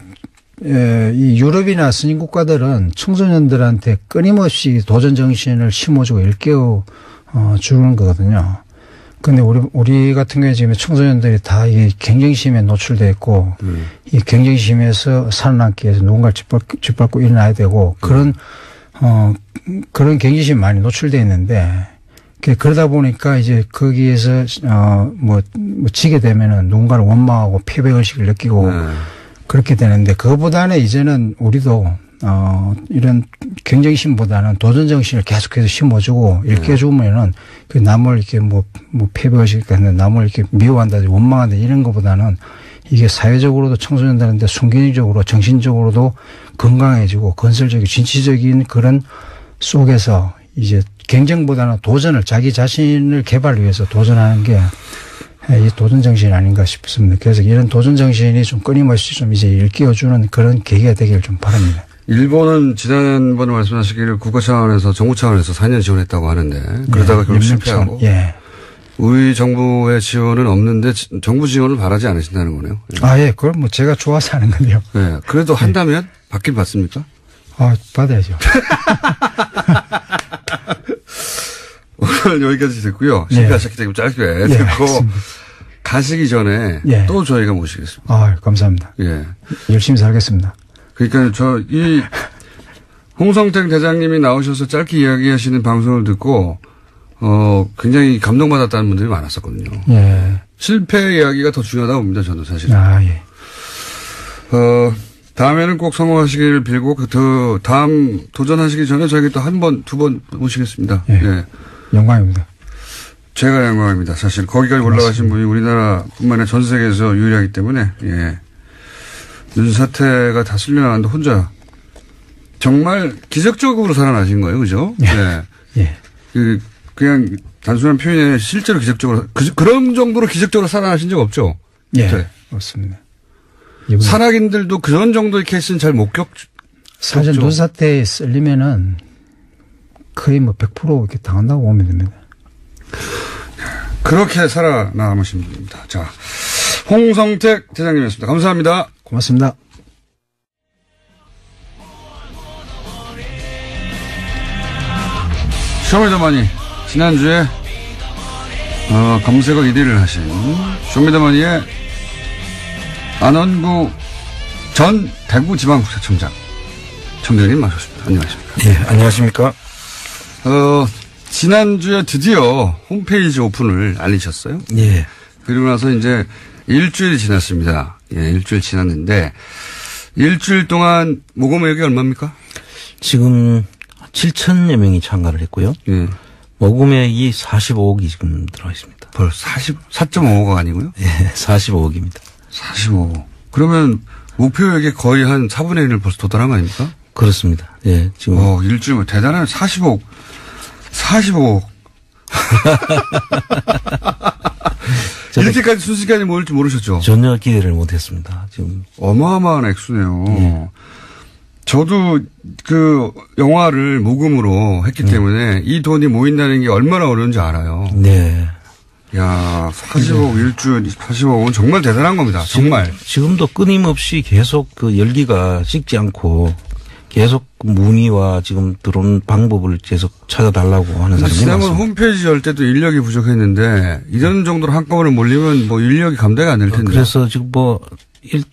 이 유럽이나 선진 국가들은 청소년들한테 끊임없이 도전 정신을 심어주고 일깨워 주는 거거든요. 근데 우리 같은 경우에 지금 청소년들이 다 이 경쟁심에 노출돼 있고 이 경쟁심에서 살아남기 위해서 누군가를 짓밟고 일어나야 되고 그런 경쟁심이 많이 노출돼 있는데 그러다 보니까 이제 거기에서 뭐 지게 되면은 누군가를 원망하고 패배의식을 느끼고 그렇게 되는데 그거보다는 이제는 우리도 이런 경쟁심보다는 도전 정신을 계속해서 심어주고 일깨주면은 그 남을 이렇게 뭐 패배의식 같은 남을 이렇게 미워한다든지 원망한다 이런 것보다는 이게 사회적으로도 청소년들한테 순기능적으로 정신적으로도 건강해지고 건설적이고 진취적인 그런 속에서 이제 경쟁보다는 도전을 자기 자신을 개발을 위해서 도전하는 게 이 도전 정신이 아닌가 싶습니다. 그래서 이런 도전 정신이 좀 끊임없이 좀 이제 일깨워주는 그런 계기가 되기를 좀 바랍니다. 일본은 지난번에 말씀하시기를 국가 차원에서 정부 차원에서 4년 지원했다고 하는데 그러다가 결국 실패하고 예. 우리 정부의 지원은 없는데 정부 지원을 바라지 않으신다는 거네요. 예. 예. 그걸 뭐 제가 좋아서 하는 건데요. 예. 그래도 한다면 받긴 받습니까? 받아야죠. 오늘 여기까지 듣고요. 실패하셨기 때문에 짧게 듣고 가시기 전에 또 저희가 모시겠습니다. 감사합니다. 예. 열심히 살겠습니다. 그러니까 이 홍성택 대장님이 나오셔서 짧게 이야기하시는 방송을 듣고 굉장히 감동받았다는 분들이 많았었거든요. 예. 실패 이야기가 더 중요하다고 봅니다. 저는 사실. 예. 다음에는 꼭 성공하시기를 빌고 다음 도전하시기 전에 저희가 또 한 번, 두 번 모시겠습니다. 예. 영광입니다. 제가 영광입니다. 사실 거기까지 올라가신 분이 우리나라뿐만 아니라 전 세계에서 유일하기 때문에 윤사태가 다 쓸려나갔는데 혼자 정말 기적적으로 살아나신 거예요. 그죠? 예. 예. 그냥 단순한 표현이 아니라 실제로 기적적으로 그런 정도로 기적적으로 살아나신 적 없죠? 예. 네. 없습니다. 산악인들도 그런 정도의 케이스는 잘 못 사실 눈사태에 쓸리면은 거의 100% 이렇게 당한다고 보면 됩니다. 그렇게 살아남으신 분입니다. 자, 홍성택 대장님이었습니다. 감사합니다. 고맙습니다. 쇼미더머니 지난주에 검색어 1위를 하신 쇼미더머니의 안원구 전 대구지방국세청장 청장님 나오셨습니다. 안녕하십니까? 예, 안녕하십니까? 지난주에 드디어 홈페이지 오픈을 알리셨어요? 예. 그리고 나서 이제 일주일이 지났습니다. 예, 일주일 지났는데 일주일 동안 모금액이 얼마입니까? 지금 7천여 명이 참가를 했고요. 예. 모금액이 45억이 지금 들어가 있습니다. 벌써 4.5억 아니고요? 예, 45억입니다. 45억. 그러면 목표액의 거의 한 4분의 1을 벌써 도달한 거 아닙니까? 그렇습니다. 예, 지금. 일주일 대단한 45억. 45억. 이렇게까지 순식간에 모일 줄 모르셨죠? 전혀 기대를 못 했습니다. 지금. 어마어마한 액수네요. 저도 그 영화를 모금으로 했기 때문에 이 돈이 모인다는 게 얼마나 어려운지 알아요. 네. 야, 40억 일주일 40억은 정말 대단한 겁니다. 정말. 지금도 끊임없이 계속 그 열기가 식지 않고 계속 문의와 지금 들어온 방법을 계속 찾아달라고 하는 사람이 많습니다. 지난번 홈페이지 열 때도 인력이 부족했는데 이런 정도로 한꺼번에 몰리면 인력이 감당이 안 될 텐데. 그래서 지금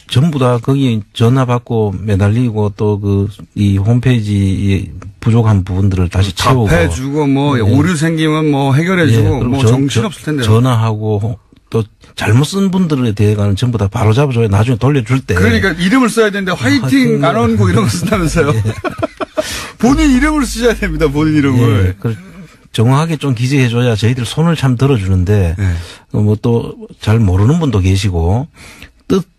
전부 다 거기 전화 받고 매달리고 또 이 홈페이지 부족한 부분들을 다시 채우고. 답해주고 오류 생기면 해결해주고 정신없을 텐데요. 전화하고 또 잘못 쓴 분들에 대해서는 전부 다 바로 잡아줘야 나중에 돌려줄 때. 그러니까 이름을 써야 되는데 화이팅 안원구 이런 거 쓴다면서요. 예. 본인 이름을 쓰셔야 됩니다. 본인 이름을. 예. 정확하게 좀 기재해줘야 저희들 손을 참 들어주는데 예. 또 잘 모르는 분도 계시고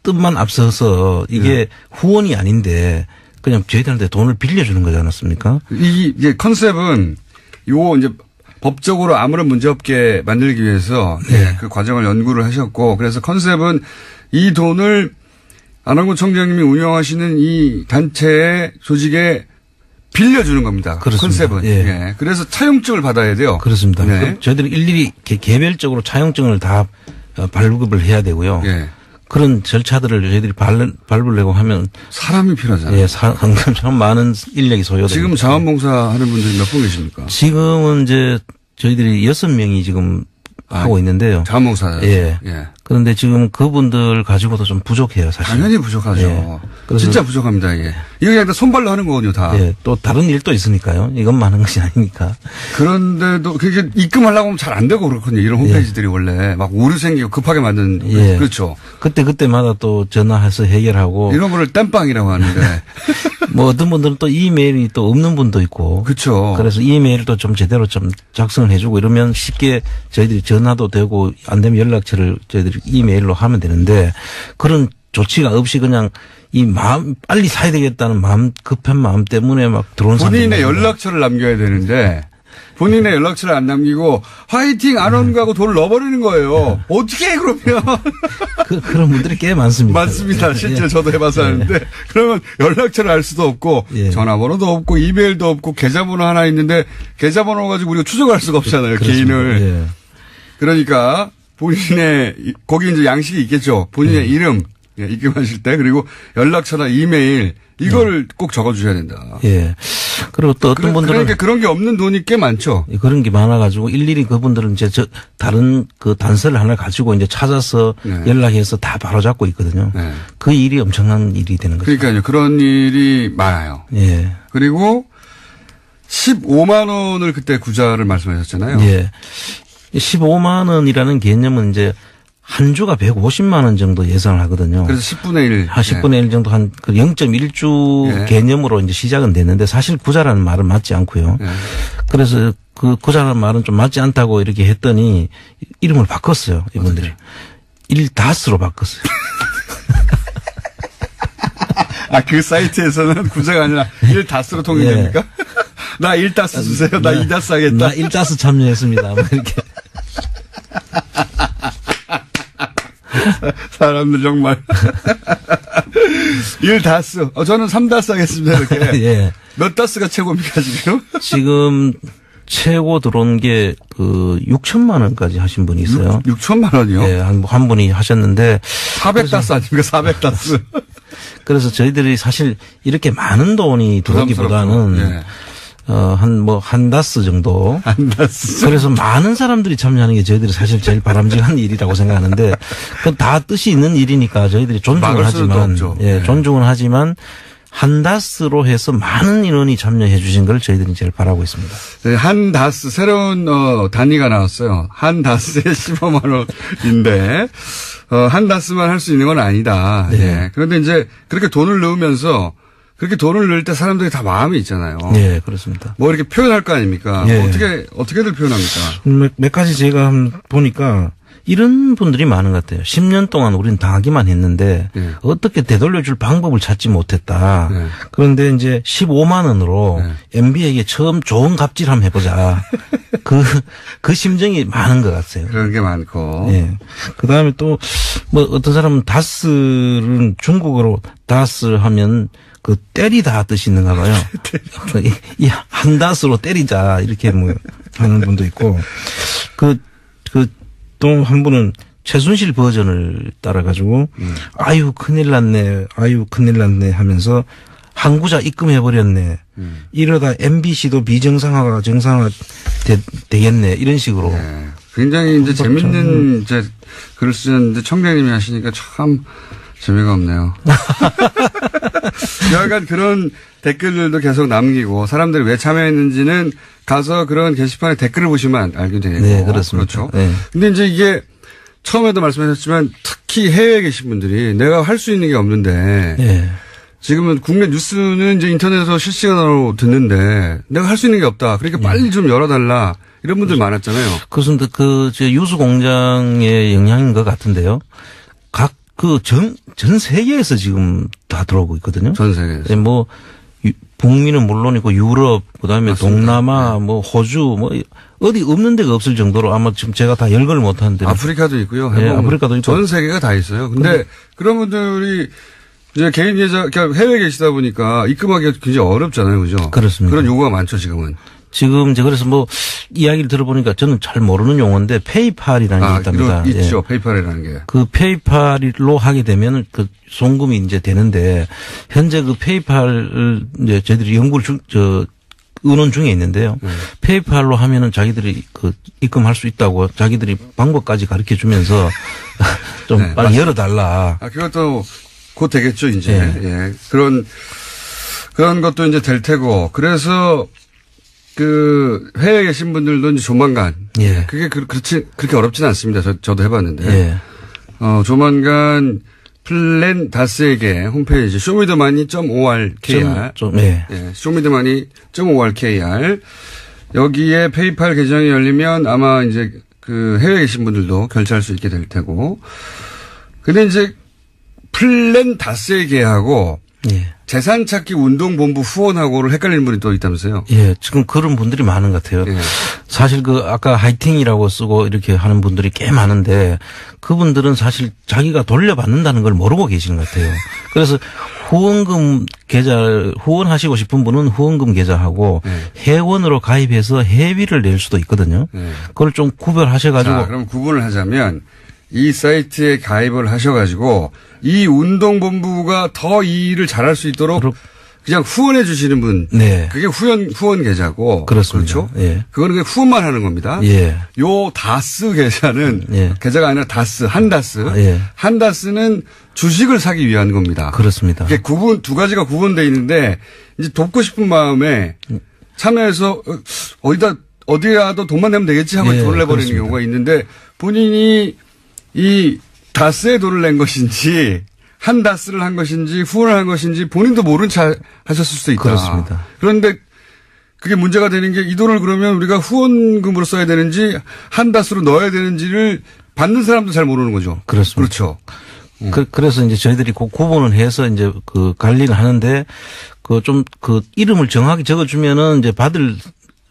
뜻만 앞서서 이게 후원이 아닌데 그냥 저희들한테 돈을 빌려주는 거지 않았습니까? 이제 컨셉은 이제 법적으로 아무런 문제 없게 만들기 위해서 그 과정을 연구를 하셨고 그래서 컨셉은 이 돈을 안원구 청장님이 운영하시는 이 단체의 조직에 빌려주는 겁니다. 그렇습니다. 컨셉은. 예. 그래서 차용증을 받아야 돼요. 그렇습니다. 저희들이 일일이 개별적으로 차용증을 다 발급을 해야 되고요. 예. 그런 절차들을 저희들이 밟으려고 하면 사람이 필요하잖아요. 예, 상당히 참 많은 인력이 소요됩니다. 지금 자원봉사 하는 분들이 몇 분 계십니까? 지금은 이제 저희들이 6명이 지금 하고 있는데요. 자원봉사. 예. 그런데 지금 그분들 가지고도 좀 부족해요, 사실. 당연히 부족하죠. 예. 진짜 부족합니다, 이게. 이거 그냥 손발로 하는 거거든요, 다. 예. 또 다른 일도 있으니까요. 이것만 하는 것이 아니니까. 그런데도 그게 입금하려고 하면 잘 안 되고 그렇거든요. 이런 홈페이지들이 원래 막 오류 생기고 급하게 만든. 예. 그렇죠. 그때마다 또 전화해서 해결하고. 이런 거를 땜빵이라고 하는데. 뭐 어떤 분들은 또 이메일이 또 없는 분도 있고. 그렇죠. 그래서 이메일도 좀 제대로 좀 작성을 해주고 이러면 쉽게 저희들이 전화도 되고 안 되면 연락처를 저희들이 이메일로 하면 되는데 그런 조치가 없이 그냥 이 마음 빨리 사야 되겠다는 마음 급한 마음 때문에 막 들어온 사람들 본인의 연락처를 남겨야 되는데 본인의 연락처를 안 화이팅 안 온 거하고 돈을 넣어버리는 거예요. 어떻게 해 그러면. 그런 분들이 꽤 많습니다. 맞습니다. 실제로 저도 해봐서 하는데 그러면 연락처를 알 수도 없고 전화번호도 없고 이메일도 없고 계좌번호 하나 있는데 계좌번호 가지고 우리가 추적할 수가 없잖아요. 그렇습니다. 개인을. 그러니까 본인의 거기 이제 양식이 있겠죠. 본인의 이름 입금하실 때 그리고 연락처나 이메일 이걸 꼭 적어주셔야 된다. 예. 그리고 또 어떤 분들은 그러니까 그런 게 없는 돈이 꽤 많죠. 그런 게 많아가지고 일일이 그분들은 이제 다른 그 단서를 하나 가지고 이제 찾아서 연락해서 다 바로잡고 있거든요. 그 일이 엄청난 일이 되는 거죠. 그러니까요. 그런 일이 많아요. 예. 그리고 15만 원을 그때 구자를 말씀하셨잖아요. 예. 15만 원이라는 개념은 이제 한 주가 150만 원 정도 예상을 하거든요. 그래서 10분의 1. 한 10분의 1 정도 한 0.1주 개념으로 이제 시작은 됐는데 사실 구자라는 말은 맞지 않고요. 그래서 그 구자라는 말은 좀 맞지 않다고 이렇게 했더니 이름을 바꿨어요. 이분들이. 일다스로 바꿨어요. 그 사이트에서는 구자가 아니라 일다스로 통일됩니까? 나 1다스 주세요. 나 2다스 하겠다. 나 1다스 참여했습니다. 뭐 이렇게. 사람들 정말. 1다스. 저는 3다스 하겠습니다. 이렇게. 예. 몇 다스가 최고입니까, 지금? 지금 최고 들어온 게 6천만 원까지 하신 분이 있어요. 6천만 원이요? 예, 한 분이 하셨는데. 400다스 아닙니까? 400다스. 그래서 저희들이 사실 이렇게 많은 돈이 들어오기보다는 한 다스 정도. 한 다스. 그래서 많은 사람들이 참여하는 게 저희들이 사실 제일 바람직한 일이라고 생각하는데 그건 다 뜻이 있는 일이니까 저희들이 존중을 하지만 존중은 하지만 한 다스로 해서 많은 인원이 참여해 주신 걸 저희들이 제일 바라고 있습니다. 네, 한 다스 새로운 단위가 나왔어요. 한 다스에 15만 원인데 한 다스만 할 수 있는 건 아니다. 네. 그런데 이제 그렇게 돈을 넣으면서 그렇게 돈을 넣을 때 사람들이 다 마음이 있잖아요. 네, 그렇습니다. 뭐 이렇게 표현할 거 아닙니까? 네. 어떻게들 표현합니까? 몇 가지 제가 보니까 이런 분들이 많은 것 같아요. 10년 동안 우리는 당하기만 했는데 어떻게 되돌려줄 방법을 찾지 못했다. 그런데 이제 15만 원으로 MB에게 처음 좋은 갑질 한번 해보자. 그 심정이 많은 것 같아요. 그런 게 많고. 예. 그 다음에 또 뭐 어떤 사람은 다스는 중국어로 다스 하면 때리다 뜻이 있는가 봐요. 이 한 다스로 때리자 이렇게 뭐 하는 분도 있고 또 한 분은 최순실 버전을 따라가지고 아유 큰일 났네 하면서 항구자 입금해버렸네. 이러다 MBC도 비정상화가 정상화 되겠네. 이런 식으로. 네. 굉장히 이제 재밌는 글을 쓰는데 청장님이 하시니까 참 재미가 없네요. 여하간 그런 댓글들도 계속 남기고 사람들이 왜 참여했는지는 가서 그런 게시판에 댓글을 보시면 알게 되고. 네, 그렇습니다. 그렇죠. 네. 근데 이제 이게 처음에도 말씀하셨지만 특히 해외에 계신 분들이 내가 할 수 있는 게 없는데 네. 지금은 국내 뉴스는 이제 인터넷에서 실시간으로 듣는데 내가 할 수 있는 게 없다. 그러니까 빨리 좀 열어달라. 이런 분들 많았잖아요. 그렇습니다. 유수 공장의 영향인 것 같은데요. 전 세계에서 지금 다 들어오고 있거든요. 전 세계에서. 네, 뭐, 북미는 물론이고 유럽, 그 다음에 동남아, 뭐 호주, 뭐 어디 없는 데가 없을 정도로 아마 지금 제가 다 열거를 못 하는데. 아프리카도 있고요. 네, 아프리카도 있고. 전 세계가 다 있어요. 근데 그런 분들이 이제 개인 계좌, 해외에 계시다 보니까 입금하기가 굉장히 어렵잖아요. 그죠? 그렇습니다. 그런 요구가 많죠, 지금은. 지금 이제 그래서 뭐 이야기를 들어보니까 저는 잘 모르는 용어인데 페이팔이라는 게 있답니다. 있죠. 페이팔이라는 게. 그 페이팔로 하게 되면 그 송금이 이제 되는데 현재 그 페이팔을 이제 저희들이 연구를 의논 중에 있는데요. 페이팔로 하면은 자기들이 그 입금할 수 있다고 자기들이 방법까지 가르쳐 주면서 좀 네, 빨리 열어달라. 그것도 곧 되겠죠, 이제. 네. 예. 그런 것도 이제 될 테고. 그래서 그 해외에 계신 분들도 이제 조만간. 예. 그게 그렇게 어렵지는 않습니다. 저도 해봤는데. 예. 조만간 플랜 다스에게 홈페이지 쇼미더머니.orkr. 예. 예. 쇼미더머니.orkr. 여기에 페이팔 계정이 열리면 아마 이제 그 해외에 계신 분들도 결제할 수 있게 될 테고. 근데 이제 플랜 다스에게하고 예. 재산찾기 운동본부 후원하고를 헷갈리는 분이 또 있다면서요? 예, 지금 그런 분들이 많은 것 같아요. 예. 사실 그 아까 하이팅이라고 쓰고 이렇게 하는 분들이 꽤 많은데 그분들은 사실 자기가 돌려받는다는 걸 모르고 계시는 것 같아요. 그래서 후원금 계좌, 후원하시고 싶은 분은 후원금 계좌하고 회원으로 가입해서 회비를 낼 수도 있거든요. 그걸 좀 구별하셔가지고. 자, 그럼 구분을 하자면 이 사이트에 가입을 하셔가지고 이 운동본부가 더 이 일을 잘할 수 있도록 그냥 후원해 주시는 분. 네. 그게 후원 계좌고. 그렇습니다. 그렇죠? 예. 그거는 그냥 후원만 하는 겁니다. 예. 요 다스 계좌는 예. 계좌가 아니라 다스, 한다스. 예. 한다스는 주식을 사기 위한 겁니다. 그렇습니다. 이게 두 가지가 구분되어 있는데 이제 돕고 싶은 마음에 참여해서 어디라도 돈만 내면 되겠지 하고 예, 돈을 내버리는 그렇습니다. 경우가 있는데 본인이 이 다스에 돈을 낸 것인지 한다스를 한 것인지 후원을 한 것인지 본인도 모른 채 하셨을 수도 있다. 그렇습니다. 그런데 그게 문제가 되는 게 이 돈을 그러면 우리가 후원금으로 써야 되는지 한다스로 넣어야 되는지를 받는 사람도 잘 모르는 거죠. 그렇습니다. 그렇죠. 그래서 이제 저희들이 그 구분을 해서 이제 그 관리를 하는데 그 좀 그 이름을 정확히 적어주면은 이제 받을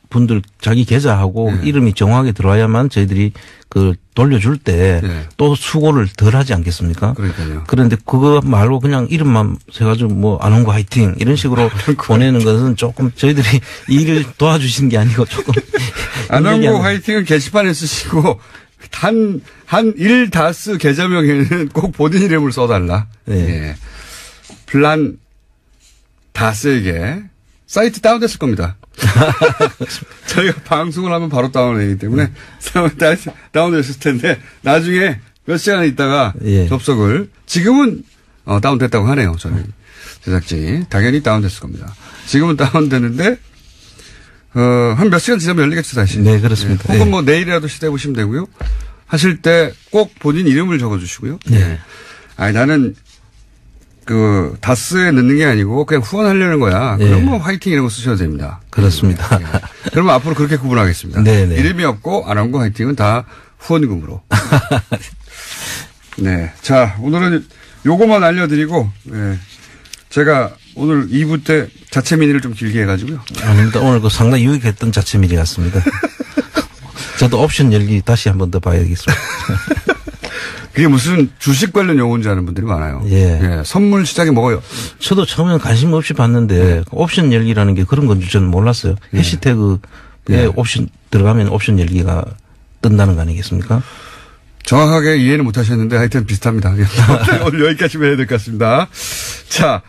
분들 자기 계좌하고 이름이 정확하게 들어와야만 저희들이 그 돌려줄 때 또 수고를 덜 하지 않겠습니까? 그러니까요. 그런데 그거 말고 그냥 이름만 세가지고 뭐 안홍구 화이팅 이런 식으로 보내는 것은 조금 저희들이 일을 도와주시는 게 아니고 조금. 안홍구 화이팅은 게시판에 쓰시고 한 1다스 계좌명에는 꼭 본인 이름을 써달라. 네. 예. 플란 다스에게 사이트 다운됐을 겁니다. 저희가 방송을 하면 바로 다운되기 때문에 다운됐을 텐데 나중에 몇 시간 있다가 접속을 지금은 다운됐다고 하네요. 저희 제작진이 당연히 다운됐을 겁니다. 지금은 다운되는데 한 몇 시간 지나면 열리겠죠 다시. 네 그렇습니다. 혹은 뭐 내일이라도 시도해 보시면 되고요. 하실 때 꼭 본인 이름을 적어주시고요. 네. 아니 나는 그 다스에 넣는 게 아니고 그냥 후원하려는 거야. 그럼 뭐 화이팅 이런 거 쓰셔도 됩니다. 그렇습니다. 그러면 앞으로 그렇게 구분하겠습니다. 네네. 이름이 없고 안홍구 화이팅은 다 후원금으로. 네. 자, 오늘은 요거만 알려드리고, 제가 오늘 2부 때 자체 미니를 좀 길게 해가지고요. 아닙니다. 오늘 그 상당히 유익했던 자체 미니 같습니다. 저도 옵션 열기 다시 한 번 더 봐야겠습니다. 그게 무슨 주식 관련 용어인지 아는 분들이 많아요. 예. 선물 시장에 먹어요. 저도 처음에는 관심 없이 봤는데 옵션 열기라는 게 그런 건지 저는 몰랐어요. 해시태그에 옵션 들어가면 옵션 열기가 뜬다는 거 아니겠습니까? 정확하게 이해는 못 하셨는데 하여튼 비슷합니다. 오늘 여기까지만 해야 될 것 같습니다. 자,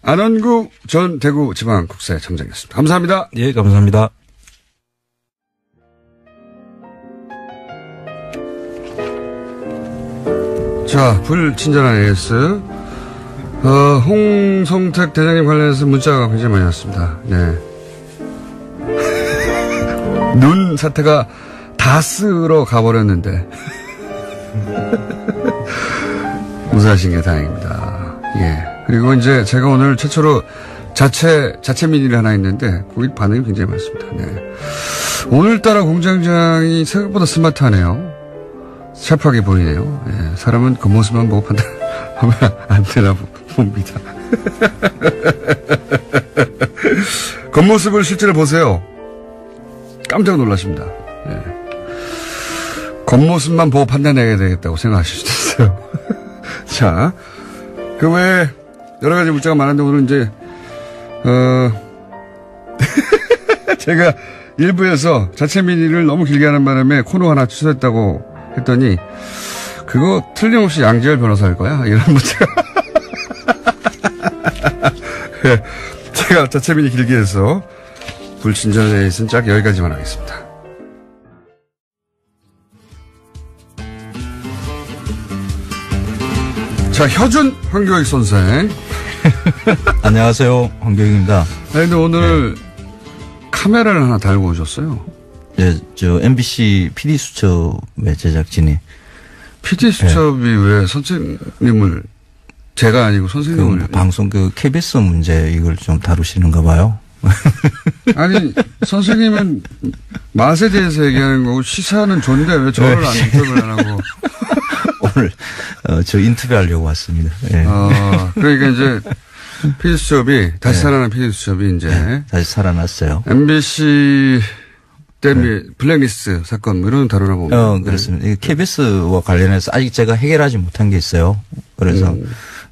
안원구 전 대구지방국세청장이었습니다. 감사합니다. 예, 감사합니다. 자, 불친절한 AS. 홍성택 대장님 관련해서 문자가 굉장히 많이 왔습니다. 네. 눈 사태가 다스로 가버렸는데. 무사하신 게 다행입니다. 예. 그리고 이제 제가 오늘 최초로 자체 미니를 하나 했는데, 거기 반응이 굉장히 많습니다. 네. 오늘따라 공장장이 생각보다 스마트하네요. 샤프하게 보이네요. 예, 사람은 겉모습만 보고 판단하면 안 되나 봅니다. 겉모습을 실제로 보세요. 깜짝 놀라십니다. 예. 겉모습만 보고 판단해야 되겠다고 생각하실 수도 있어요. 자, 그 외에 여러 가지 문자가 많은데 오늘 이제 제가 일부에서 자체 민의를 너무 길게 하는 바람에 코너 하나 취소했다고 했더니 그거 틀림없이 양지열 변호사일 거야. 이런 문제가. 네, 제가 자체 민의 길게 해서 불친절에 있은 짝 여기까지만 하겠습니다. 자, 혀준 황교익 선생. 안녕하세요. 황교익입니다. 근데 오늘 카메라를 하나 달고 오셨어요. 네, 저 MBC PD수첩의 제작진이. PD수첩이 왜 선생님을, 제가 아니고 선생님을. 방송 KBS 문제 이걸 좀 다루시는가 봐요. 아니, 선생님은 맛에 대해서 얘기하는 거고 시사는 존데 왜 저를 안 인터뷰를 안 하고. 오늘, 저 인터뷰하려고 왔습니다. 네. 그러니까 이제 PD수첩이, 다시 살아난 PD수첩이 이제. 다시 살아났어요. MBC 때문에 블랙리스트 사건 뭐 이런 다루나 봅니다. 그렇습니다. KBS와 관련해서 아직 제가 해결하지 못한 게 있어요. 그래서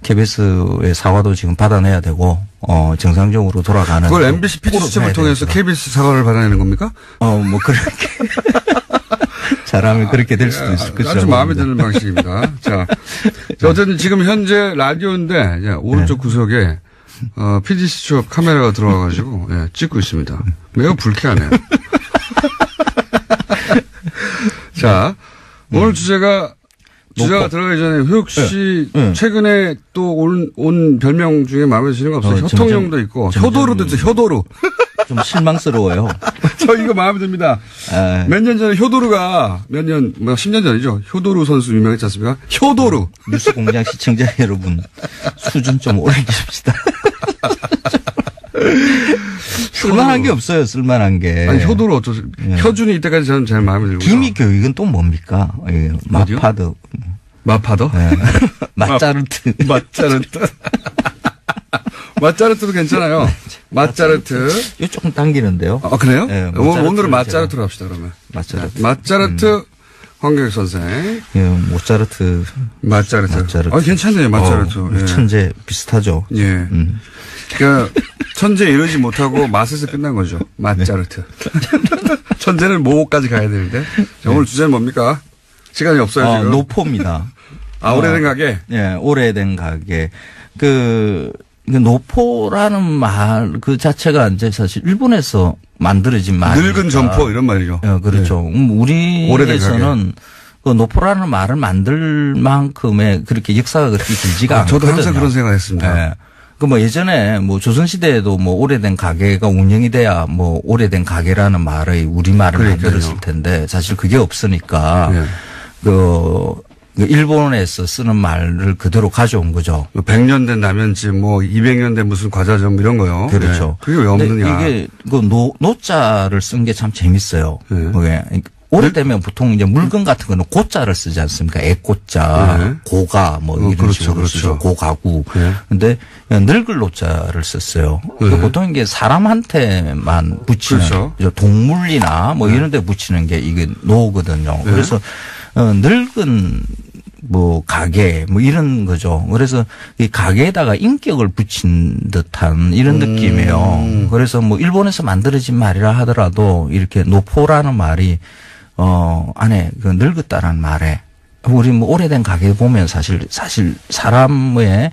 KBS의 사과도 지금 받아내야 되고, 정상적으로 돌아가는. 그걸 MBC PD수첩을 통해서 KBS 사과를 받아내는 겁니까? 뭐 그렇게. 잘하면 그렇게 될 수도 있을 것이라고. 아주 마음에 드는 방식입니다. 자, 어쨌든 지금 현재 라디오인데, 오른쪽 구석에, PD수첩 카메라가 들어와가지고, 찍고 있습니다. 매우 불쾌하네요. 자, 오늘 주제가 들어가기 전에 효육 씨 최근에 또 온 별명 중에 마음에 드시는 거 없어요? 효통형도 있고 효도루도 있어요. 효도루. 좀 실망스러워요. 저 이거 마음에 듭니다. 몇 년 전에 효도루가 10년 전이죠. 효도루 선수 유명했지 않습니까? 효도루. 뉴스공장 시청자 여러분 수준 좀 올리십시다. 쓸만한 게 없어요. 쓸만한 게. 아니 효도루 어쩌세요? 혀준이 이때까지 저는 제일 마음에 들고. 기미 교육은 또 뭡니까? 마파더. 마파더? 네. 마짜르트. 마짜르트. 마짜르트도 괜찮아요. 마짜르트. 이거 조금 당기는데요. 그래요? 네, 오늘은 마짜르트로 합시다, 그러면. 마짜르트 황교익 선생. 모차르트. 마짜르트. 괜찮네요, 마짜르트. 천재 비슷하죠. 예. 그러니까 천재에 이르지 못하고 맛에서 끝난 거죠. 마짜르트. 천재는 모까지 가야 되는데. 자, 오늘 주제는 뭡니까? 시간이 없어요, 지금. 노포입니다. 오래된 가게? 네, 오래된 가게. 노포라는 말 그 자체가 이제 사실 일본에서 만들어진 말이니까. 늙은 점포 이런 말이죠. 그렇죠. 우리에서는 그 노포라는 말을 만들 만큼의 그렇게 역사가 그렇게 길지가 않거든요. 저도 항상 그런 생각했습니다. 네. 예전에 조선시대에도 오래된 가게가 운영이 돼야 오래된 가게라는 말의 우리말을 만들었을 텐데 사실 그게 없으니까 일본에서 쓰는 말을 그대로 가져온 거죠. 100년 된 라면집, 200년 된 무슨 과자점 이런 거요. 그렇죠. 그게 왜 없느냐. 이게 노자를 쓴 게 참 재밌어요. 오래되면 보통 이제 물건 같은 거는 고자를 쓰지 않습니까? 애고자, 고가 이런 식으로 쓰죠. 고가구. 근데 늙을 노자를 썼어요. 보통 이게 사람한테만 붙이는 동물이나 이런 데 붙이는 게 이게 노거든요. 그래서 늙은 가게 이런 거죠. 그래서 이 가게에다가 인격을 붙인 듯한 이런 느낌이에요. 그래서 일본에서 만들어진 말이라 하더라도 이렇게 노포라는 말이 안에 늙었다라는 말에 우리 오래된 가게 보면 사실 사람의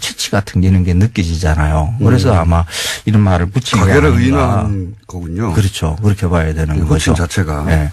치치 같은 게 이런 게 느껴지잖아요. 그래서 아마 이런 말을 붙인 게 가게를 의인한 거군요. 그렇죠. 그렇게 봐야 되는 거죠. 자체가. 네.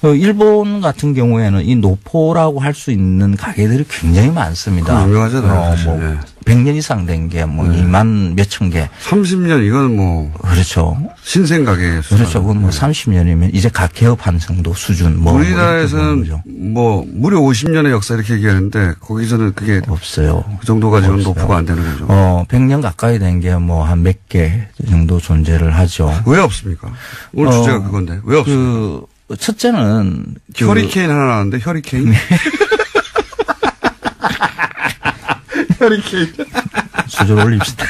일본 같은 경우에는 이 노포라고 할 수 있는 가게들이 굉장히 많습니다. 유명하잖아요. 100년 이상 된 게 2만 몇천 개. 30년 이건 그렇죠. 신생 가게. 그렇죠. 그건 30년이면 이제 각 개업한 정도 수준. 우리나라에서는 무려 50년의 역사 이렇게 얘기하는데 거기서는 그게 없어요. 그 정도 가지고는 노포가 안 되는 거죠. 100년 가까이 된 게 한 몇 개 정도 존재를 하죠. 왜 없습니까? 오늘 주제가 그건데 왜 없습니까? 첫째는 허리케인 하나 나왔는데 허리케인. 허리케인. 수준 올립시다.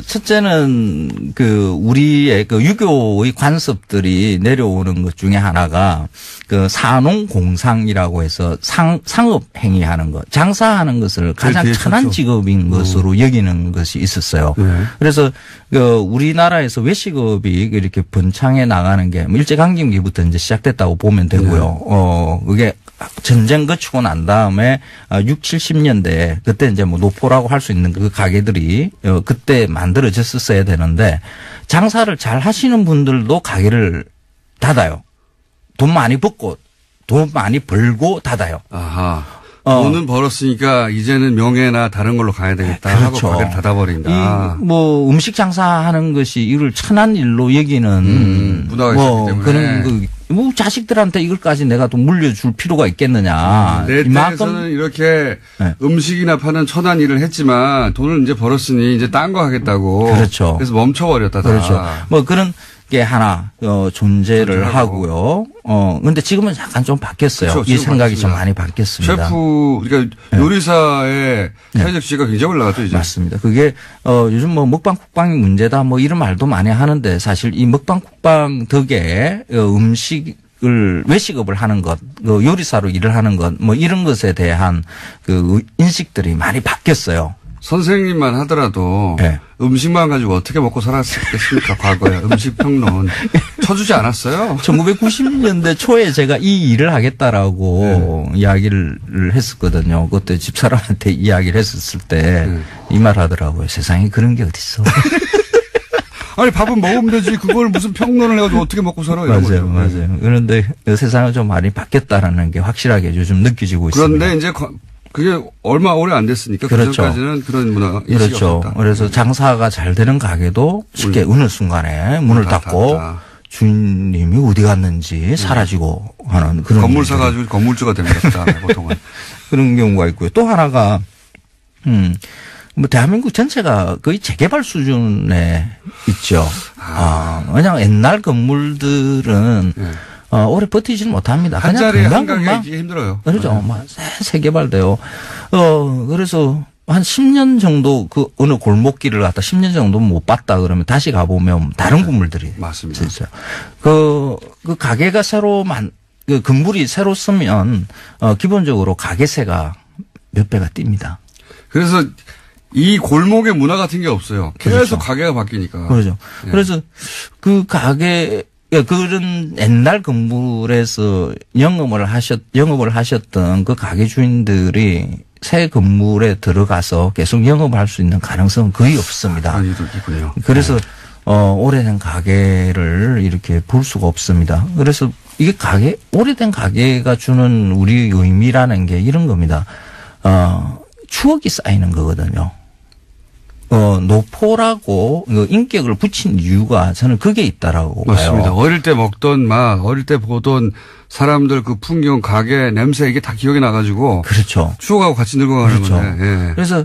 첫째는 우리의 유교의 관습들이 내려오는 것 중에 하나가 산농공상이라고 해서 상업 행위하는 것, 장사하는 것을 가장 천한 직업인 것으로 여기는 것이 있었어요. 그래서 우리나라에서 외식업이 이렇게 번창해 나가는 게 일제강점기부터 이제 시작됐다고 보면 되고요. 그게 전쟁 거치고 난 다음에 6, 70년대 그때 이제 노포라고 할 수 있는 그 가게들이 그때 만들어졌었어야 되는데 장사를 잘 하시는 분들도 가게를 닫아요. 돈 많이 벌고 닫아요. 아하. 돈은 벌었으니까 이제는 명예나 다른 걸로 가야 되겠다. 그렇죠. 하고 가게를 닫아버린다. 음식 장사하는 것이 이걸 천한 일로 여기는 문화가 있기 때문에 그런 자식들한테 이걸까지 내가 또 물려줄 필요가 있겠느냐. 내 때에서는 이렇게 음식이나 파는 천한 일을 했지만 돈을 이제 벌었으니 이제 딴 거 하겠다고. 그렇죠. 그래서 멈춰버렸다. 그렇죠. 그런 게 하나 존재를 하고요. 근데 지금은 약간 좀 바뀌었어요. 그렇죠, 이 생각이 맞습니다. 좀 많이 바뀌었습니다. 셰프 그러니까 요리사의 사회적 지위가 굉장히 올라갔죠 이제. 맞습니다. 그게 요즘 먹방 쿡방이 문제다 이런 말도 많이 하는데 사실 이 먹방 쿡방 덕에 음식을 외식업을 하는 것, 요리사로 일을 하는 것 이런 것에 대한 인식들이 많이 바뀌었어요. 선생님만 하더라도 음식만 가지고 어떻게 먹고 살았겠습니까? 과거에 음식평론 쳐주지 않았어요? 1990년대 초에 제가 이 일을 하겠다라고 이야기를 했었거든요. 그때 집사람한테 이야기를 했었을 때 이 말 하더라고요. 세상에 그런 게 어딨어. 아니 밥은 먹으면 되지 그걸 무슨 평론을 해가지고 어떻게 먹고 살아. 맞아요. 그런데 세상은 좀 많이 바뀌었다라는 게 확실하게 요즘 느껴지고 있습니다. 그런데 이제 그게 얼마 오래 안 됐으니까 그렇죠. 그전까지는 그런 문화가 그렇죠. 없었다. 그래서 장사가 잘 되는 가게도 쉽게 어느 순간에 문을 닫고 주인님이 어디 갔는지 사라지고 하는 그런 건물 사가지고 건물주가 됩니다. 보통은 그런 경우가 있고요. 또 하나가 대한민국 전체가 거의 재개발 수준에 있죠. 그냥 옛날 건물들은 오래 버티지는 못합니다. 한 자리에 한 가게 있기 힘들어요. 그렇죠. 새 개발돼요. 그래서 한 10년 정도 어느 골목길을 갔다 10년 정도 못 봤다 그러면 다시 가보면 다른 건물들이 맞습니다. 있어요. 그 가게가 건물이 새로 쓰면 기본적으로 가게세가 몇 배가 뜁니다. 그래서 이 골목의 문화 같은 게 없어요. 계속 그렇죠. 가게가 바뀌니까. 그렇죠. 그래서 그 가게 그런 옛날 건물에서 영업을 하셨던 그 가게 주인들이 새 건물에 들어가서 계속 영업을 할 수 있는 가능성은 거의 없습니다. 그런 일도 있군요. 그래서 오래된 가게를 이렇게 볼 수가 없습니다. 그래서 이게 오래된 가게가 주는 우리 의미라는 게 이런 겁니다. 추억이 쌓이는 거거든요. 노포라고 인격을 붙인 이유가 저는 그게 있다라고 봐요. 맞습니다. 어릴 때 먹던 맛, 어릴 때 보던 사람들 그 풍경, 가게, 냄새 이게 다 기억이 나가지고. 그렇죠. 추억하고 같이 늙어가는 그렇죠. 건데. 예. 그래서